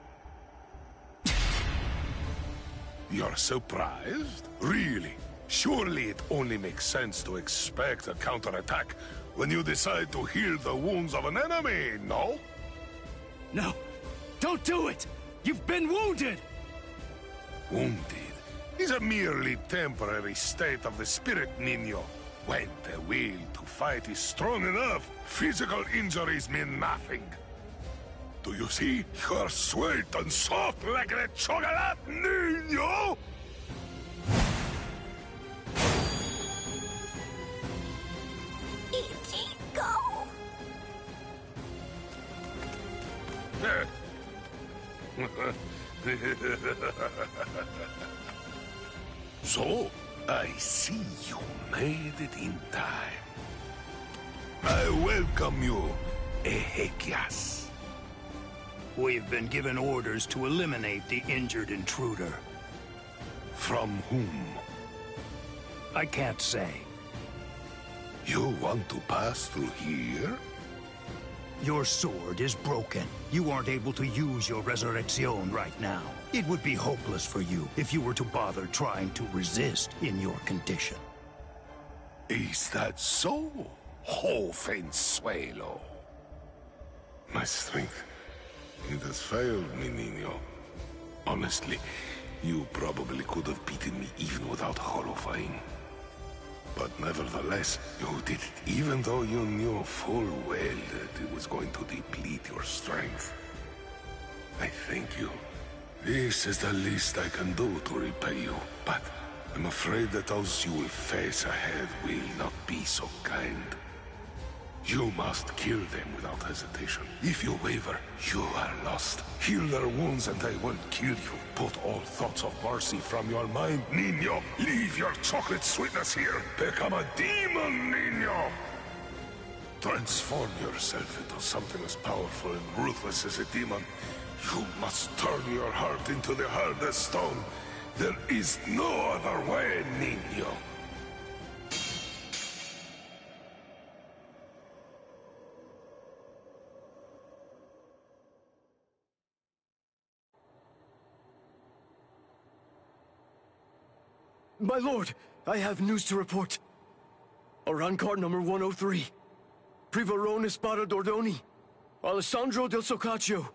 You're surprised? Really? Surely it only makes sense to expect a counterattack when you decide to heal the wounds of an enemy, no? No! Don't do it! You've been wounded! Wounded is a merely temporary state of the spirit, Nino. When the will to fight is strong enough, physical injuries mean nothing. Do you see? You're sweet and soft like the chocolate, Nino! Go! So, I see you made it in time. I welcome you, Ezequias. We've been given orders to eliminate the injured intruder. From whom? I can't say. You want to pass through here? Your sword is broken. You aren't able to use your resurrection right now. It would be hopeless for you if you were to bother trying to resist in your condition. Is that so, Jovenzuelo? My strength, it has failed me, Nino. Honestly, you probably could have beaten me even without holofying. But nevertheless, you did it even though you knew full well that it was going to deplete your strength. I thank you. This is the least I can do to repay you, but I'm afraid that those you will face ahead will not be so kind. You must kill them without hesitation. If you waver, you are lost. Heal their wounds and they won't kill you. Put all thoughts of mercy from your mind, Nino. Leave your chocolate sweetness here. Become a demon, Nino. Transform yourself into something as powerful and ruthless as a demon. You must turn your heart into the hardest stone. There is no other way, Nino. My lord, I have news to report. Arancard number 103. Privarone Espada Dordoni. Alessandro del Socaccio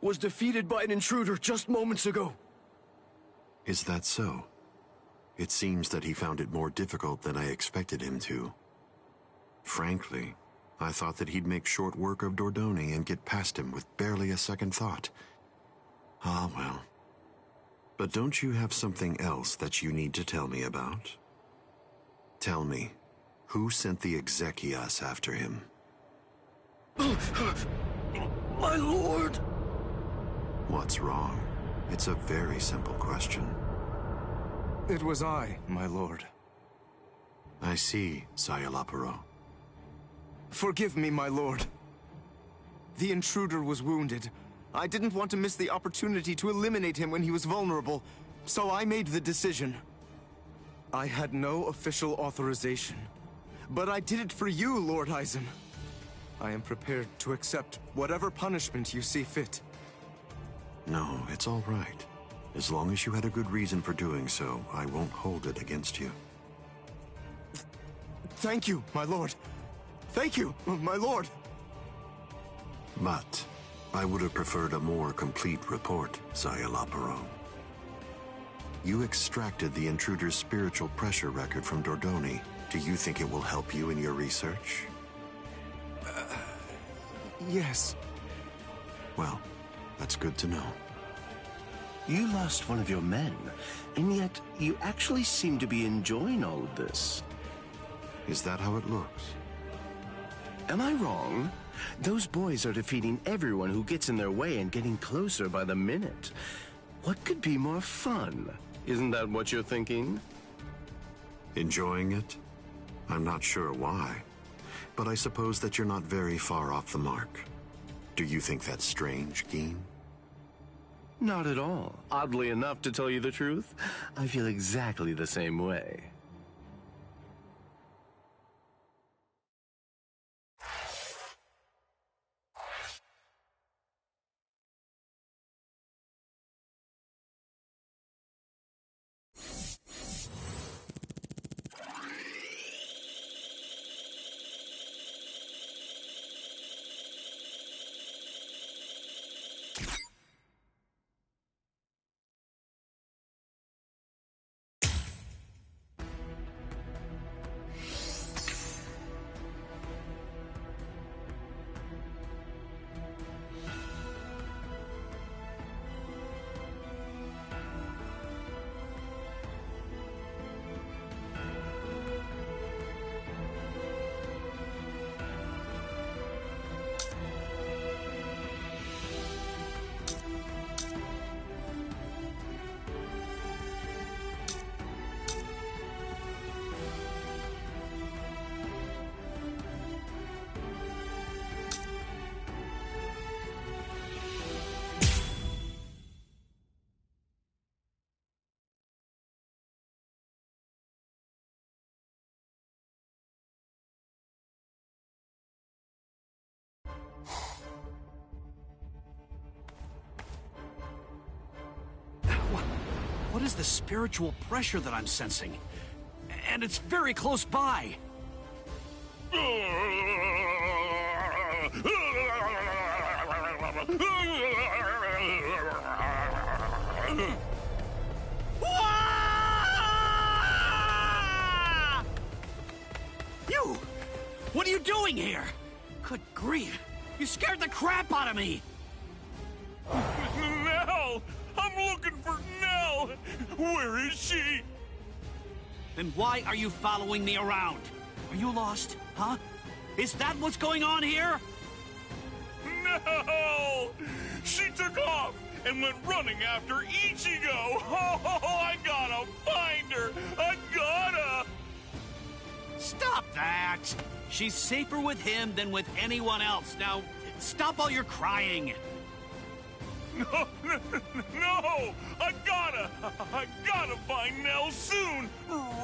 was defeated by an intruder just moments ago. Is that so? It seems that he found it more difficult than I expected him to. Frankly, I thought that he'd make short work of Dordoni and get past him with barely a second thought. Ah, well. But don't you have something else that you need to tell me about? Tell me, Who sent the Exekias after him? My lord! What's wrong? It's a very simple question. It was I, my lord. I see, Sayalaparo. Forgive me, my lord. The intruder was wounded. I didn't want to miss the opportunity to eliminate him when he was vulnerable, so I made the decision. I had no official authorization, but I did it for you, Lord Eisen. I am prepared to accept whatever punishment you see fit. No, it's all right. As long as you had a good reason for doing so, I won't hold it against you. Thank you, my lord. Thank you, my lord. But I would have preferred a more complete report, Sayalaparo. You extracted the intruder's spiritual pressure record from Dordoni. Do you think it will help you in your research? Yes. Well, that's good to know. You lost one of your men, and yet you actually seem to be enjoying all of this. Is that how it looks? Am I wrong? Those boys are defeating everyone who gets in their way and getting closer by the minute. What could be more fun? Isn't that what you're thinking? Enjoying it? I'm not sure why, but I suppose that you're not very far off the mark. Do you think that's strange, Geen? Not at all. Oddly enough, to tell you the truth, I feel exactly the same way. What is the spiritual pressure that I'm sensing? And it's very close by. You! What are you doing here? Good grief! You scared the crap out of me! Nell! I'm looking for Nell! Where is she? Then why are you following me around? Are you lost, huh? Is that what's going on here? No! She took off and went running after Ichigo! Oh, I gotta find her! I gotta! Stop that! She's safer with him than with anyone else. Now, stop all your crying. No! I gotta find Nell soon!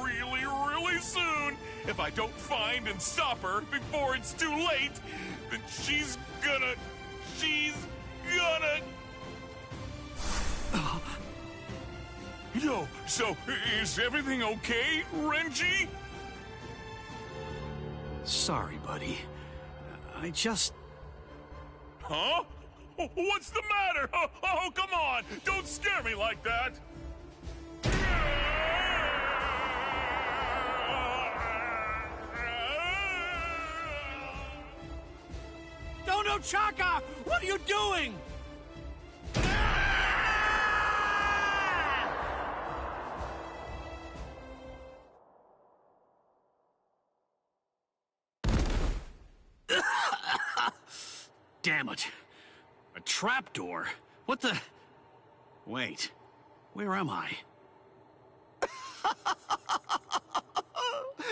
Really, really soon! If I don't find and stop her before it's too late, then she's gonna... Yo, so is everything okay, Renji? Sorry, buddy. I just... Huh? What's the matter? Oh, come on! Don't scare me like that! Dono Chaka! What are you doing? damn it. A trapdoor? What the... Wait, where am I?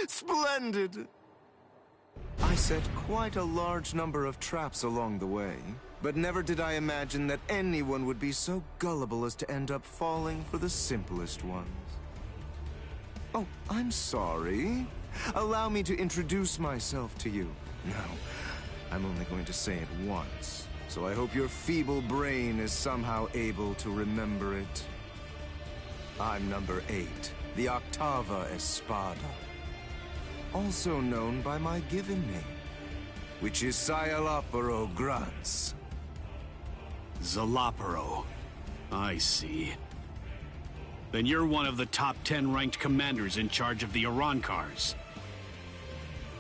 Splendid! I set quite a large number of traps along the way, but never did I imagine that anyone would be so gullible as to end up falling for the simplest ones. Oh, I'm sorry. Allow me to introduce myself to you. No, I'm only going to say it once, so I hope your feeble brain is somehow able to remember it. I'm number 8, the Octava Espada. Also known by my given name, which is Sayalaparo Grants. Zalaparo. I see. Then you're one of the top 10 ranked commanders in charge of the Arancars.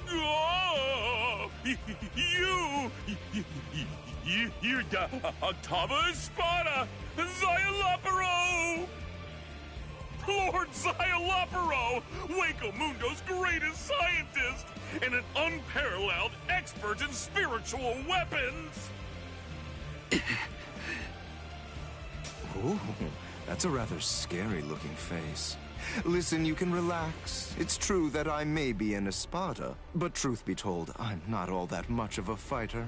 Oh, you're the Octava Espada, Sayalaparo! Lord Sayalaparo, Hueco Mundo's greatest scientist, and an unparalleled expert in spiritual weapons! Ooh, that's a rather scary-looking face. Listen, you can relax. It's true that I may be an Espada, but truth be told, I'm not all that much of a fighter.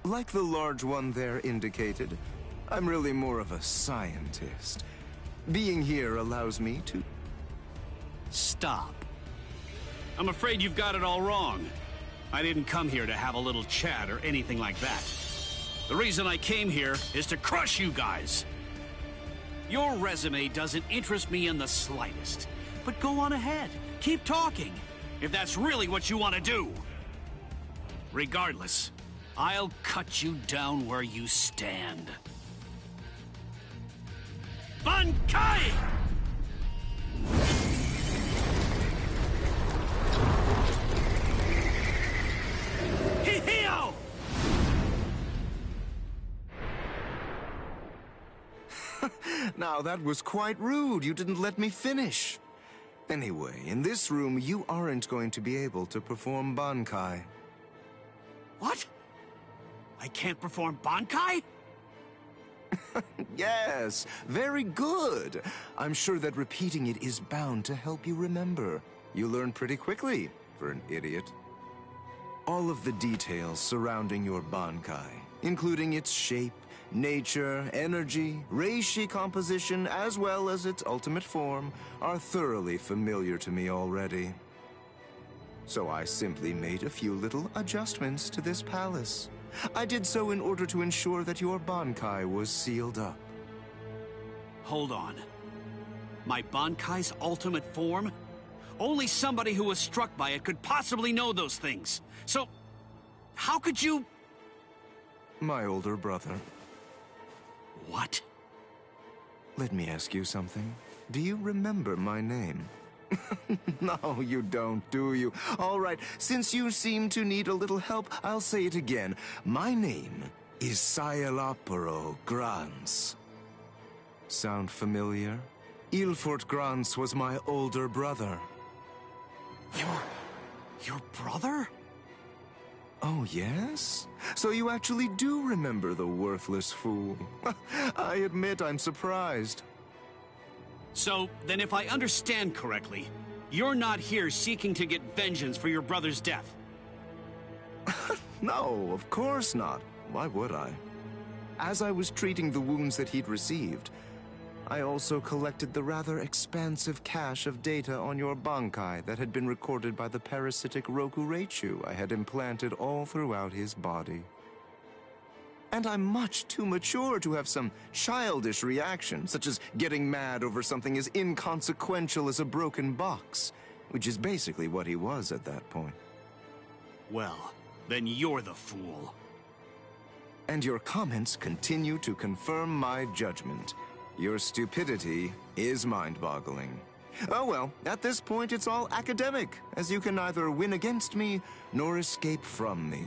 Like the large one there indicated, I'm really more of a scientist. Being here allows me to... Stop. I'm afraid you've got it all wrong. I didn't come here to have a little chat or anything like that. The reason I came here is to crush you guys. Your resume doesn't interest me in the slightest. But go on ahead. Keep talking, if that's really what you want to do. Regardless, I'll cut you down where you stand. Bankai! Hihio! Now, that was quite rude. You didn't let me finish. Anyway, in this room, you aren't going to be able to perform Bankai. What? I can't perform Bankai? Yes, very good. I'm sure that repeating it is bound to help you remember. You learn pretty quickly, for an idiot. All of the details surrounding your Bankai, including its shape, nature, energy, reishi composition, as well as its ultimate form, are thoroughly familiar to me already. So I simply made a few little adjustments to this palace. I did so in order to ensure that your Bankai was sealed up. Hold on. My Bankai's ultimate form? Only somebody who was struck by it could possibly know those things. So, how could you... My older brother. What? Let me ask you something. Do you remember my name? No, you don't, do you? All right, since you seem to need a little help, I'll say it again. My name is Sayalaparo Grants. Sound familiar? Ilfort Grants was my older brother. Your brother? Oh, yes? So you actually do remember the worthless fool. I admit I'm surprised. So, then if I understand correctly, you're not here seeking to get vengeance for your brother's death. No, of course not. Why would I? As I was treating the wounds that he'd received, I also collected the rather expansive cache of data on your Bankai that had been recorded by the parasitic Rokureichu I had implanted all throughout his body. And I'm much too mature to have some childish reaction, such as getting mad over something as inconsequential as a broken box, which is basically what he was at that point. Well, then you're the fool. And your comments continue to confirm my judgment. Your stupidity is mind-boggling. Oh well, at this point it's all academic, as you can neither win against me nor escape from me.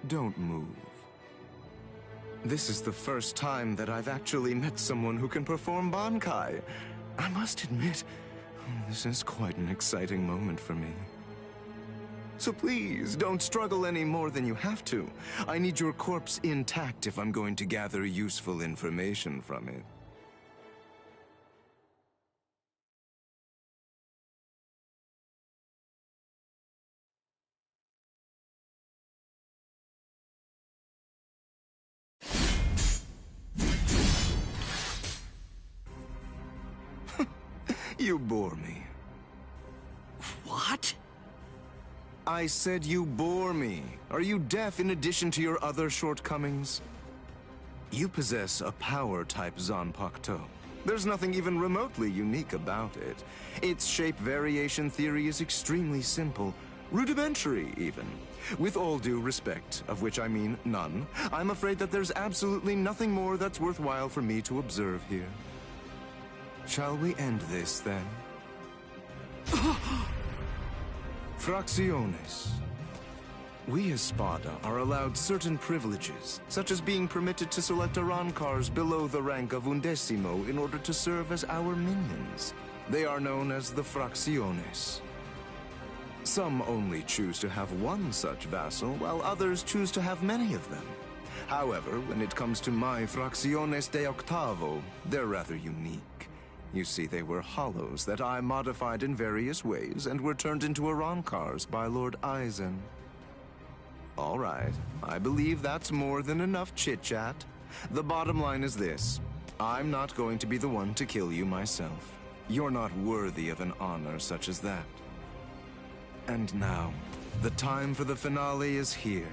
Don't move. This is the first time that I've actually met someone who can perform Bankai. I must admit, this is quite an exciting moment for me. So please, don't struggle any more than you have to. I need your corpse intact if I'm going to gather useful information from it. You bore me. What? I said you bore me. Are you deaf in addition to your other shortcomings? You possess a power-type Zanpakuto. There's nothing even remotely unique about it. Its shape variation theory is extremely simple, rudimentary even. With all due respect, of which I mean none, I'm afraid that there's absolutely nothing more that's worthwhile for me to observe here. Shall we end this, then? Fracciones. We as Spada are allowed certain privileges, such as being permitted to select Arancars below the rank of Undecimo in order to serve as our minions. They are known as the Fracciones. Some only choose to have one such vassal, while others choose to have many of them. However, when it comes to my Fracciones de Octavo, they're rather unique. You see, they were hollows that I modified in various ways and were turned into Arancars by Lord Eisen. All right, I believe that's more than enough chit-chat. The bottom line is this. I'm not going to be the one to kill you myself. You're not worthy of an honor such as that. And now, the time for the finale is here.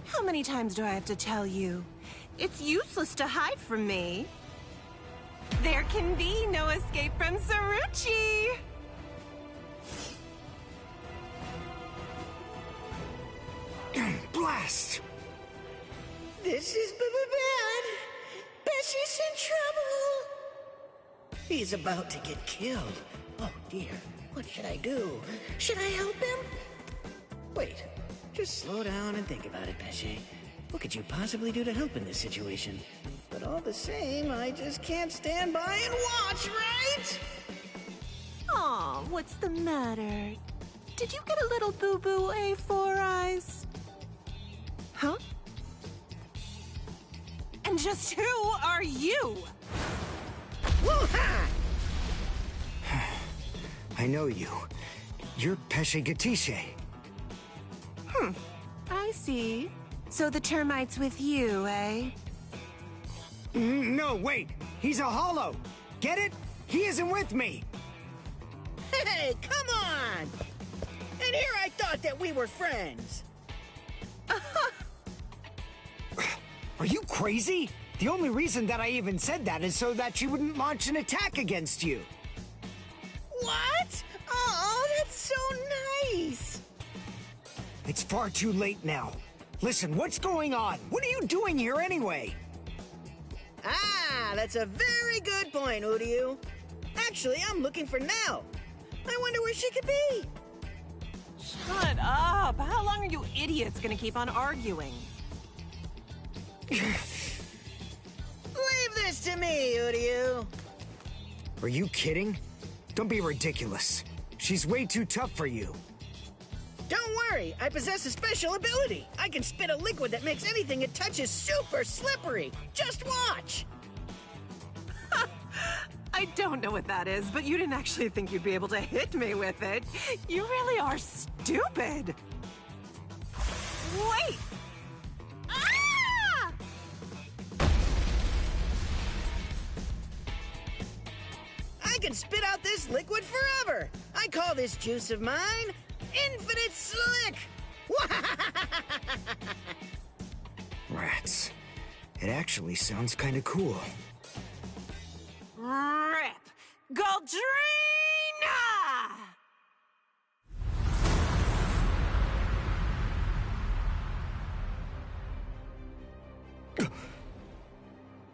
How many times do I have to tell you? It's useless to hide from me. There can be no escape from Saruchi! Blast! This is bad. Bessie's in trouble. He's about to get killed. Oh dear, what should I do? Should I help him? Wait, just slow down and think about it, Bessie. What could you possibly do to help in this situation? But all the same, I just can't stand by and watch, right? Aw, what's the matter? Did you get a little boo-boo, A4 Eyes? Huh? And just who are you? Woo-ha! I know you. You're Pesce Gatisce. I see. So the termite's with you, eh? No, wait! He's a hollow! Get it? He isn't with me! Hey, come on! And here I thought that we were friends. Are you crazy? The only reason that I even said that is so that she wouldn't launch an attack against you. What? Oh, that's so nice! It's far too late now. Listen, what's going on? What are you doing here anyway? Ah, that's a very good point, Uryu. Actually, I'm looking for Nell. I wonder where she could be. Shut up! How long are you idiots gonna keep on arguing? Leave this to me, Uryu. Are you kidding? Don't be ridiculous. She's way too tough for you. Don't worry, I possess a special ability. I can spit a liquid that makes anything it touches super slippery. Just watch. I don't know what that is, but you didn't actually think you'd be able to hit me with it. You really are stupid. Wait! Ah! I can spit out this liquid forever. I call this juice of mine Infinite Slick. Rats. It actually sounds kind of cool. Rip! Goldrina!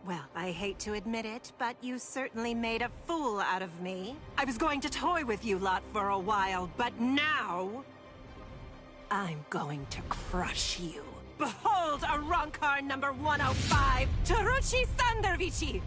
Well, I hate to admit it, but you certainly made a fool out of me. I was going to toy with you lot for a while, but now... I'm going to crush you. Behold, Arankar number 105, Taruchi Sandarvici!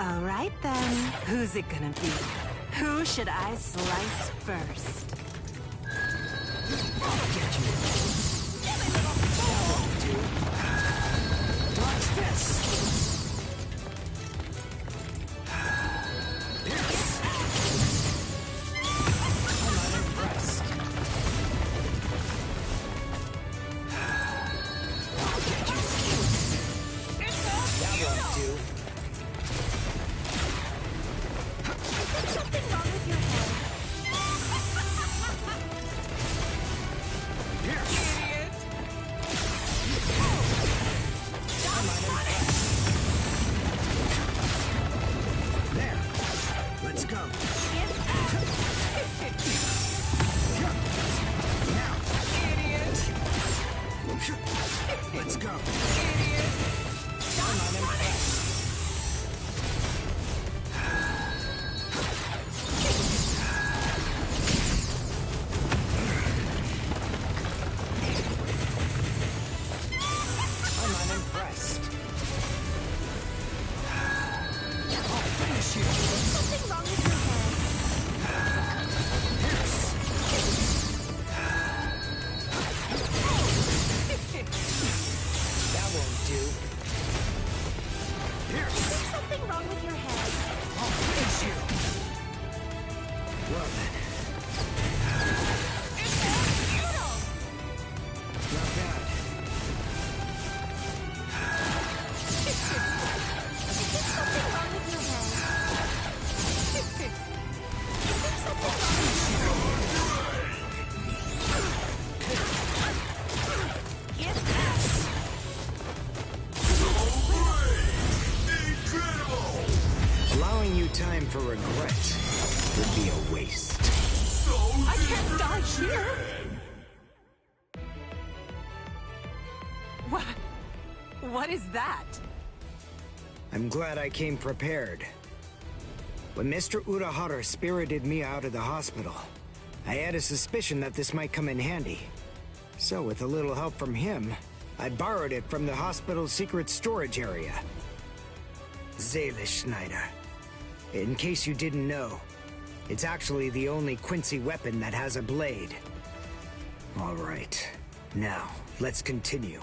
All right, then. Who's it gonna be? Who should I slice first? I'll get you. That won't do. Dodge this. Pierce. I'm not impressed. I'll get you. That won't do. Is something wrong with your head? There. Let's go. Now. Let's go. I'm not impressed. I'm not impressed. I'll finish you. Is something wrong with your head? Pierce. That won't do. Pierce. Is something wrong with your head? I'll finish you. Well then. Not bad. Is something wrong with your head? Is something wrong with your head? Give this! Allowing you time for regret would be a waste. I can't die here! What is that? I'm glad I came prepared. When Mr. Urahara spirited me out of the hospital, I had a suspicion that this might come in handy. So with a little help from him, I borrowed it from the hospital's secret storage area. Seele Schneider. In case you didn't know, it's actually the only Quincy weapon that has a blade. All right, now let's continue.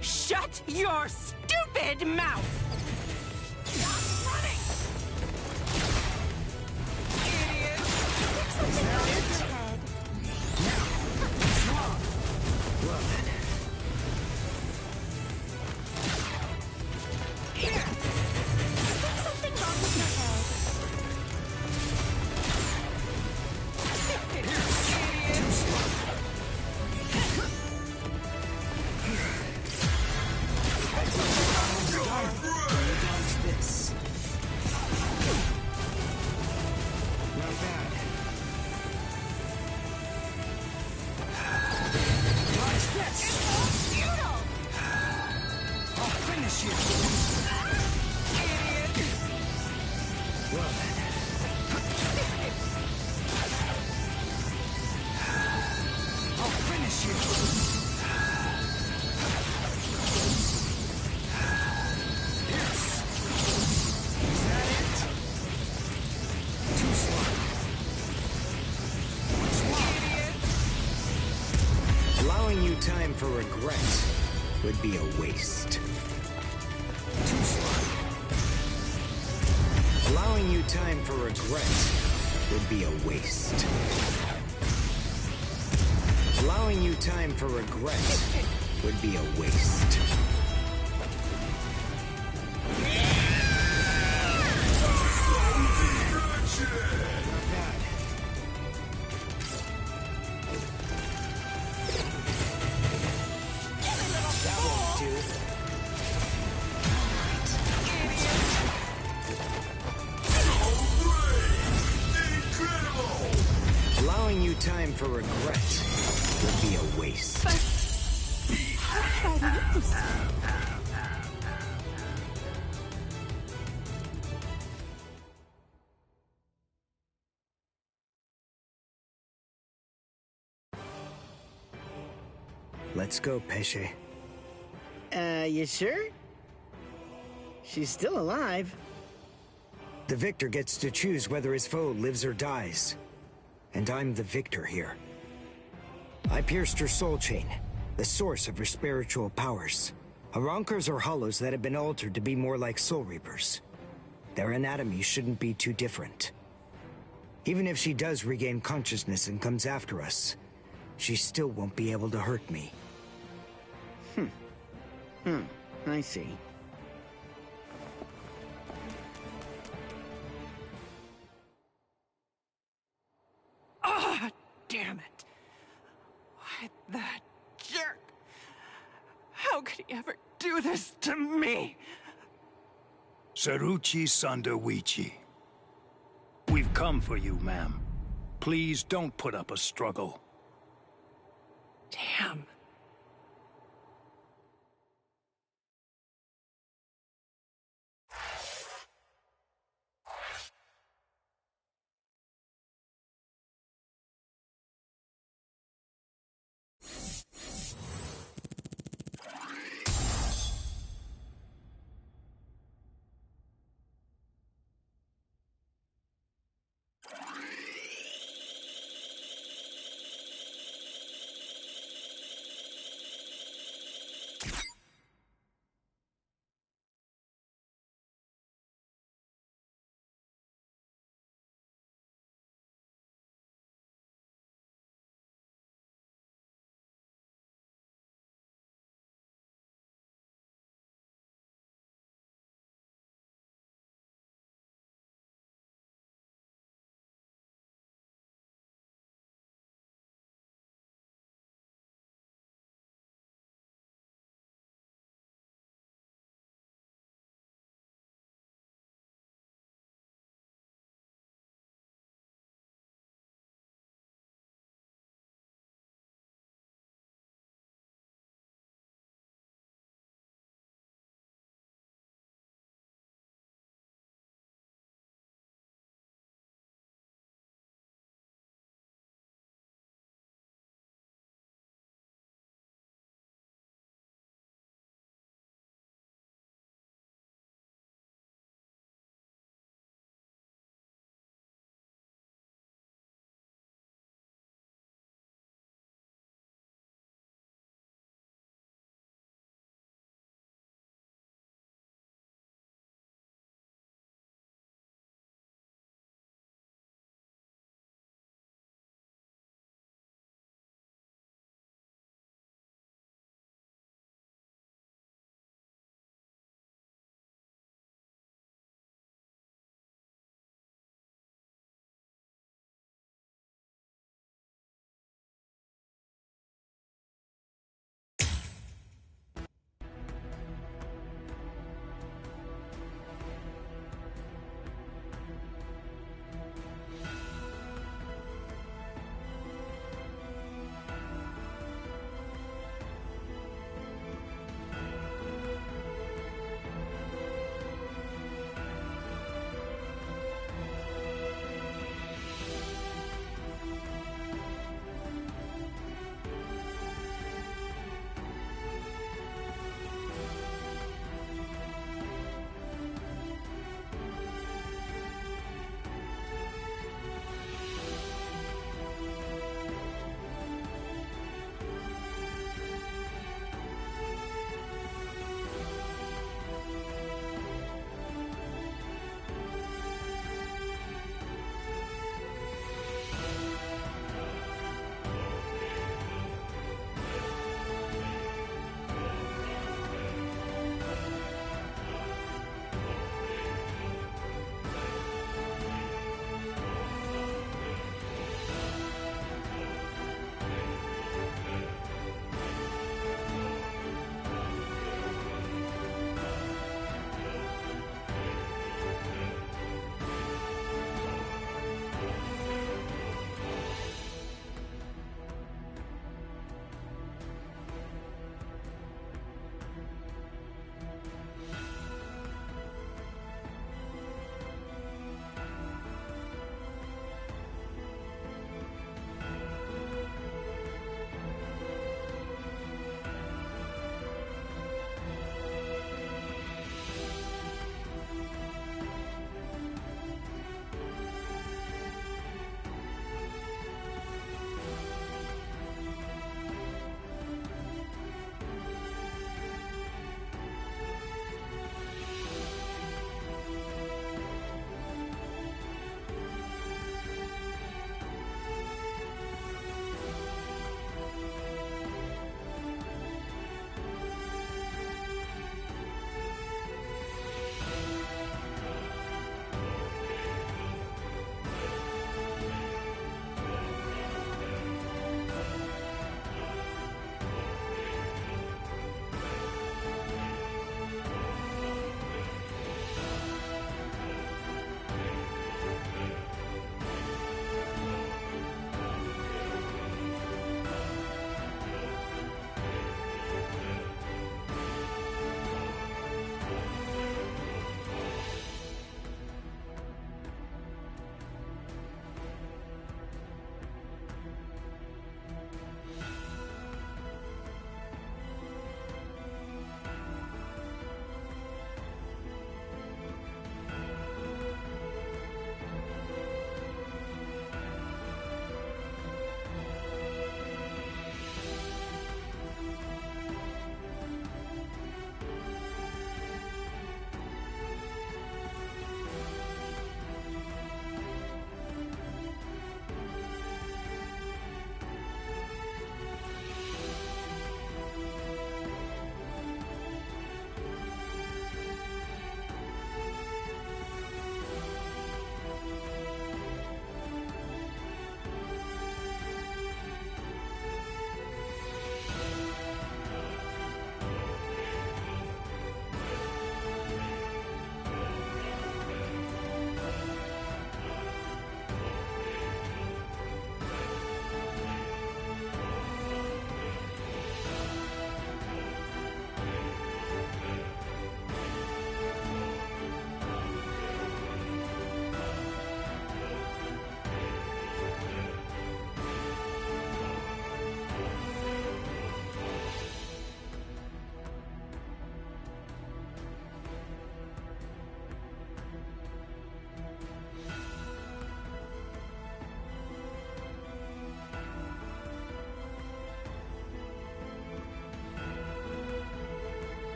Shut your stupid mouth! Stop running! Idiot! Is that it? Now, what's wrong? Well then. Here! Is something wrong with your head? Pierce. Too slow. Dodge this. Not bad. Dodge this. I'll finish you. Well then. I'll finish you. Pierce. Is that it? Too slow. What's wrong? Allowing you time for regret would be a waste. Too slow. Allowing you time for regret would be a waste. Allowing you time for regret would be a waste. Not bad. That won't do. Allowing you time for regret would be a waste. How did I lose? Let's go, Pesce. You sure? She's still alive. The victor gets to choose whether his foe lives or dies. And I'm the victor here. I pierced her soul chain, the source of her spiritual powers. Arankars are hollows that have been altered to be more like Soul Reapers. Their anatomy shouldn't be too different. Even if she does regain consciousness and comes after us, she still won't be able to hurt me. I see. Ah, damn it. Why, that jerk. How could he ever do this to me? Saruchi Sandawichi. We've come for you, ma'am. Please don't put up a struggle. Damn.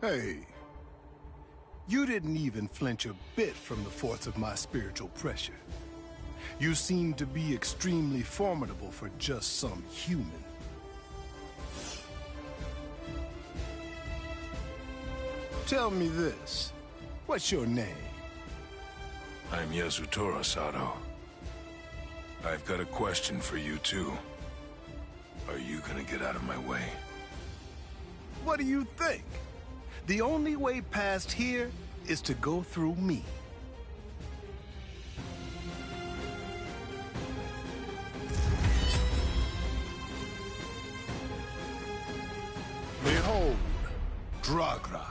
Hey. You didn't even flinch a bit from the force of my spiritual pressure. You seem to be extremely formidable for just some human. Tell me this. What's your name? I'm Yasutora Sato. I've got a question for you, too. Are you gonna get out of my way? What do you think? The only way past here is to go through me. Behold, Dragra.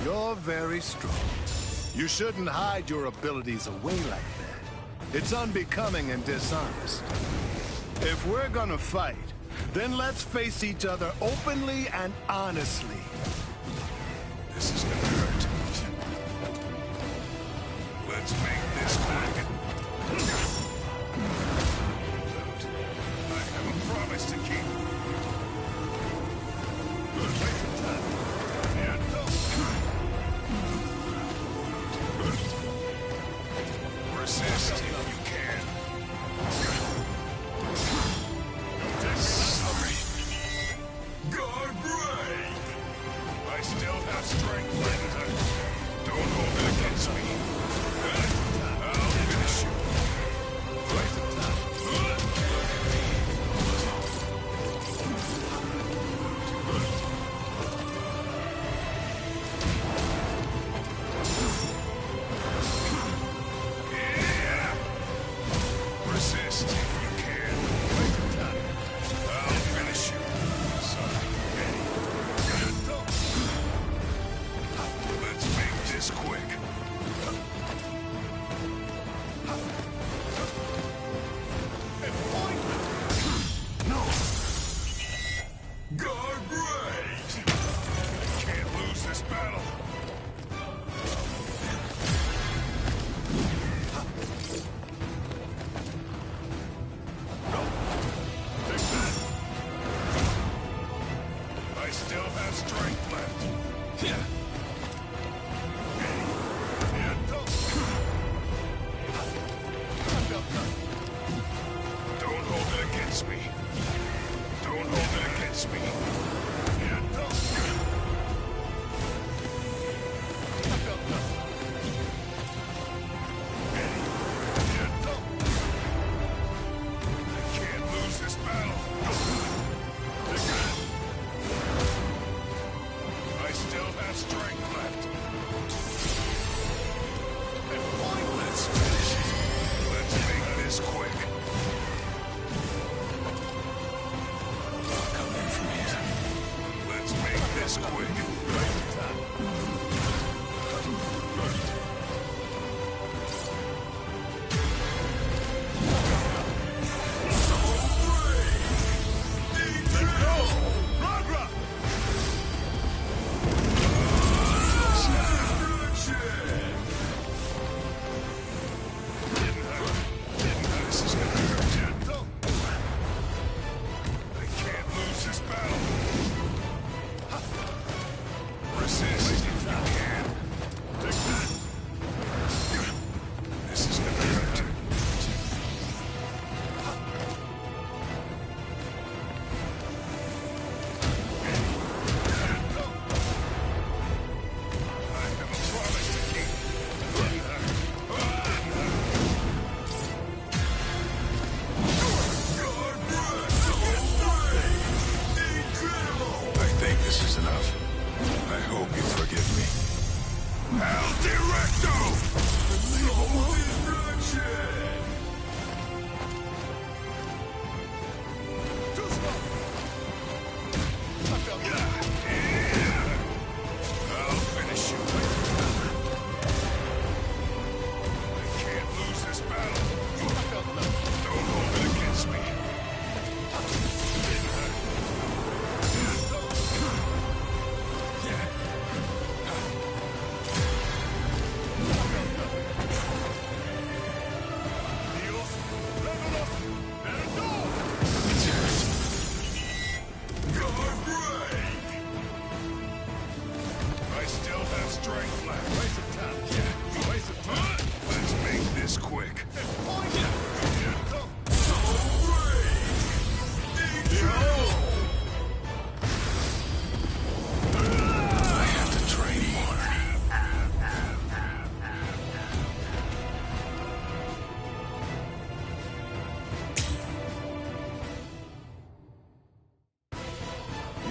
You're very strong. You shouldn't hide your abilities away like that. It's unbecoming and dishonest. If we're gonna fight, then let's face each other openly and honestly. This is gonna hurt. Let's make this quick. I have a promise to keep. Resist if you can. Sorry. Guard break! I still have strength left. Don't hold it against me. I'll finish you. Resist if you can. I'll finish you. Sorry. Let's make this quick. No. Guard right. Can't lose this battle. I still have strength left. Yeah. Don't hold it against me. Don't hold it against me. I can't lose this battle. I still have strength left. Let's finish it. Let's make this quick.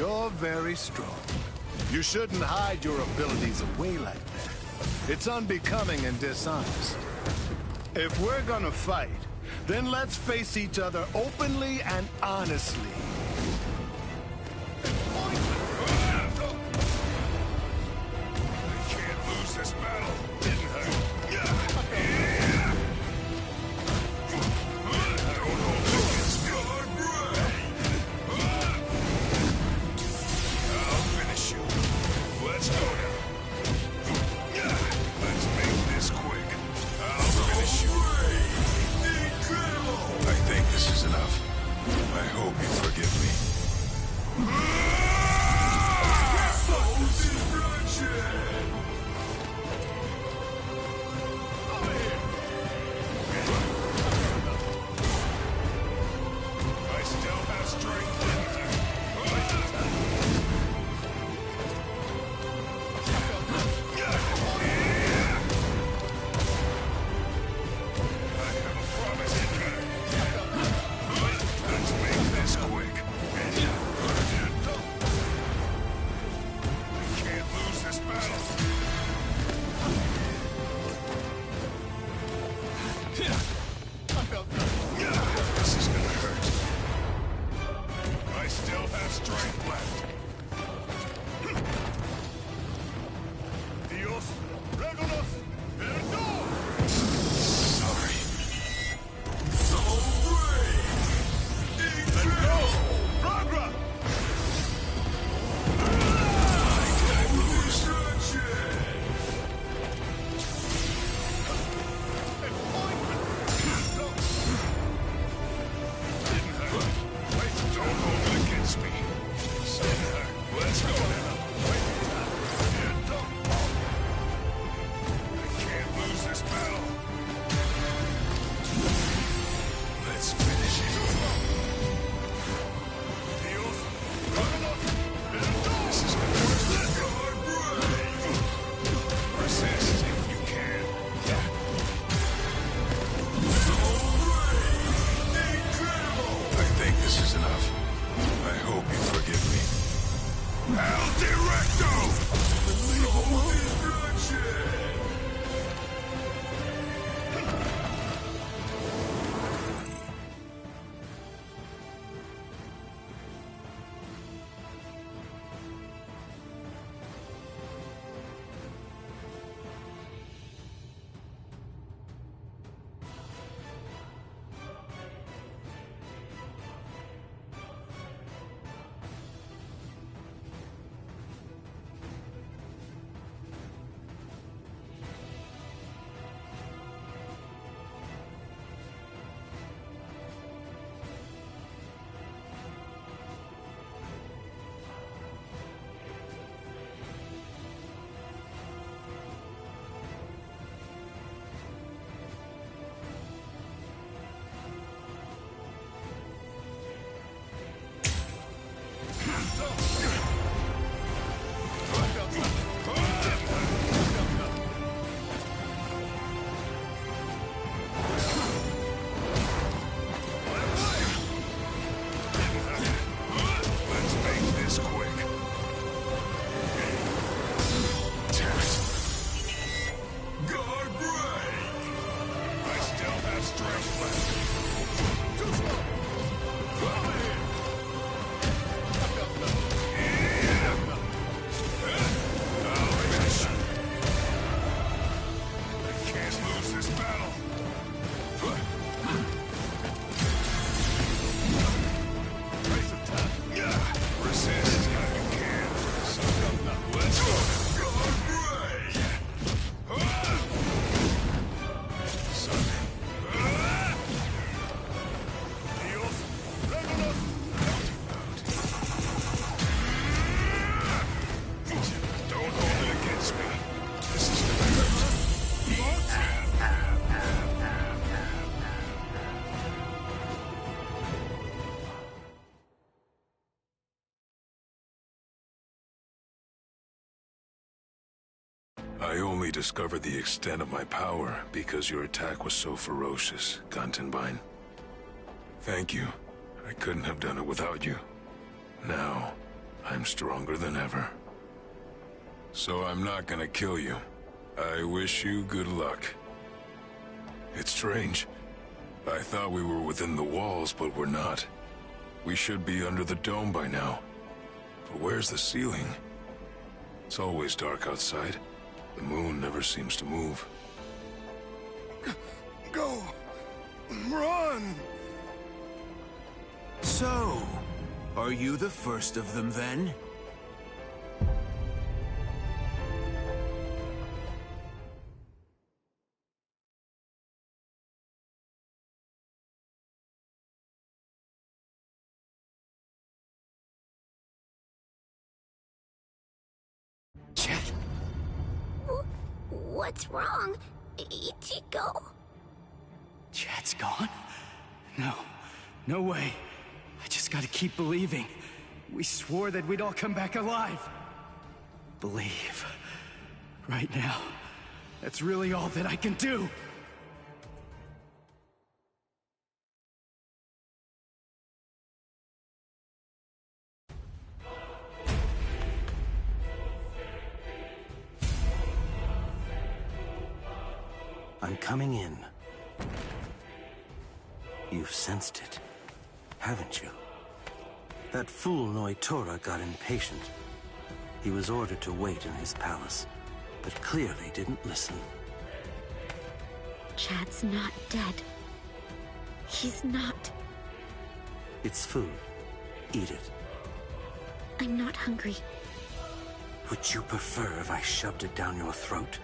You're very strong. You shouldn't hide your abilities away like that. It's unbecoming and dishonest. If we're gonna fight, then let's face each other openly and honestly. They can't lose this battle. Didn't hurt. I'll finish you. Let's go now. Let's make this quick. I'll finish you. I think this is enough. I hope you forgive me. I still have strength left. I have a promise in her. Let's make this quick. We can't lose this battle. This is gonna hurt. I still have strength left. Dios, régalos, perdón! Sorry. So brave! Let's go! Ragra! I can't lose. Didn't hurt. Wait, don't hold it against me. Didn't hurt. Let's go now. Wait, I can't lose this battle. Let's finish it. Dios, vámonos. This is gonna hurt. Resist if you can. I think this is enough. I hope you forgive me. Al Directo! No destruction! Let's make this quick. Guard break! I still have strength left. Too slow. Come here. I'll finish you. I can't lose this battle. Resist if you can. Let's go. Guard break! Dios, régalos. Don't hold it against me. This is gonna hurt. I only discovered the extent of my power because your attack was so ferocious, Gantenbein. Thank you. I couldn't have done it without you. Now, I'm stronger than ever. So I'm not gonna kill you. I wish you good luck. It's strange. I thought we were within the walls, but we're not. We should be under the dome by now. But where's the ceiling? It's always dark outside. The moon never seems to move. Go! Run! So, are you the first of them then? Chat. What's wrong? Ichigo? Chat's gone? No. No way. I just gotta keep believing. We swore that we'd all come back alive. Believe. Right now. That's really all that I can do. I'm coming in. You've sensed it, haven't you? That fool Noitora got impatient. He was ordered to wait in his palace, but clearly didn't listen. Chad's not dead. He's not. It's food. Eat it. I'm not hungry. Would you prefer if I shoved it down your throat?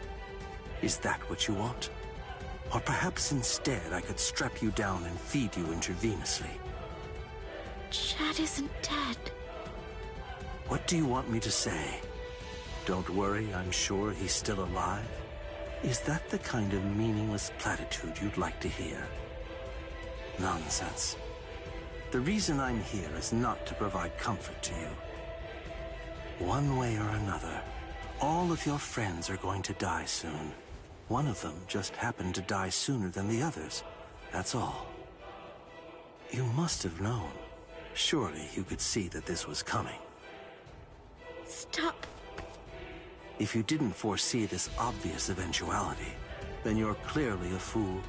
Is that what you want? Or perhaps instead I could strap you down and feed you intravenously. Chad isn't dead. What do you want me to say? Don't worry, I'm sure he's still alive? Is that the kind of meaningless platitude you'd like to hear? Nonsense. The reason I'm here is not to provide comfort to you. One way or another, all of your friends are going to die soon. One of them just happened to die sooner than the others. That's all. You must have known. Surely you could see that this was coming. Stop. If you didn't foresee this obvious eventuality, then you're clearly a fool,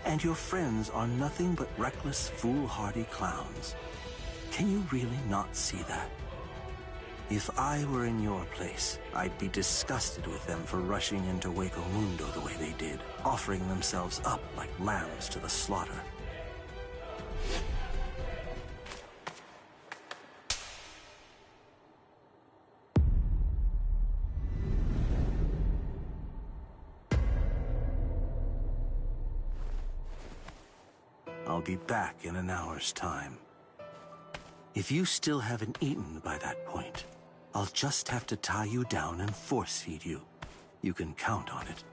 and your friends are nothing but reckless, foolhardy clowns. Can you really not see that? If I were in your place, I'd be disgusted with them for rushing into Hueco Mundo the way they did, offering themselves up like lambs to the slaughter. I'll be back in an hour's time. If you still haven't eaten by that point, I'll just have to tie you down and force feed you. You can count on it.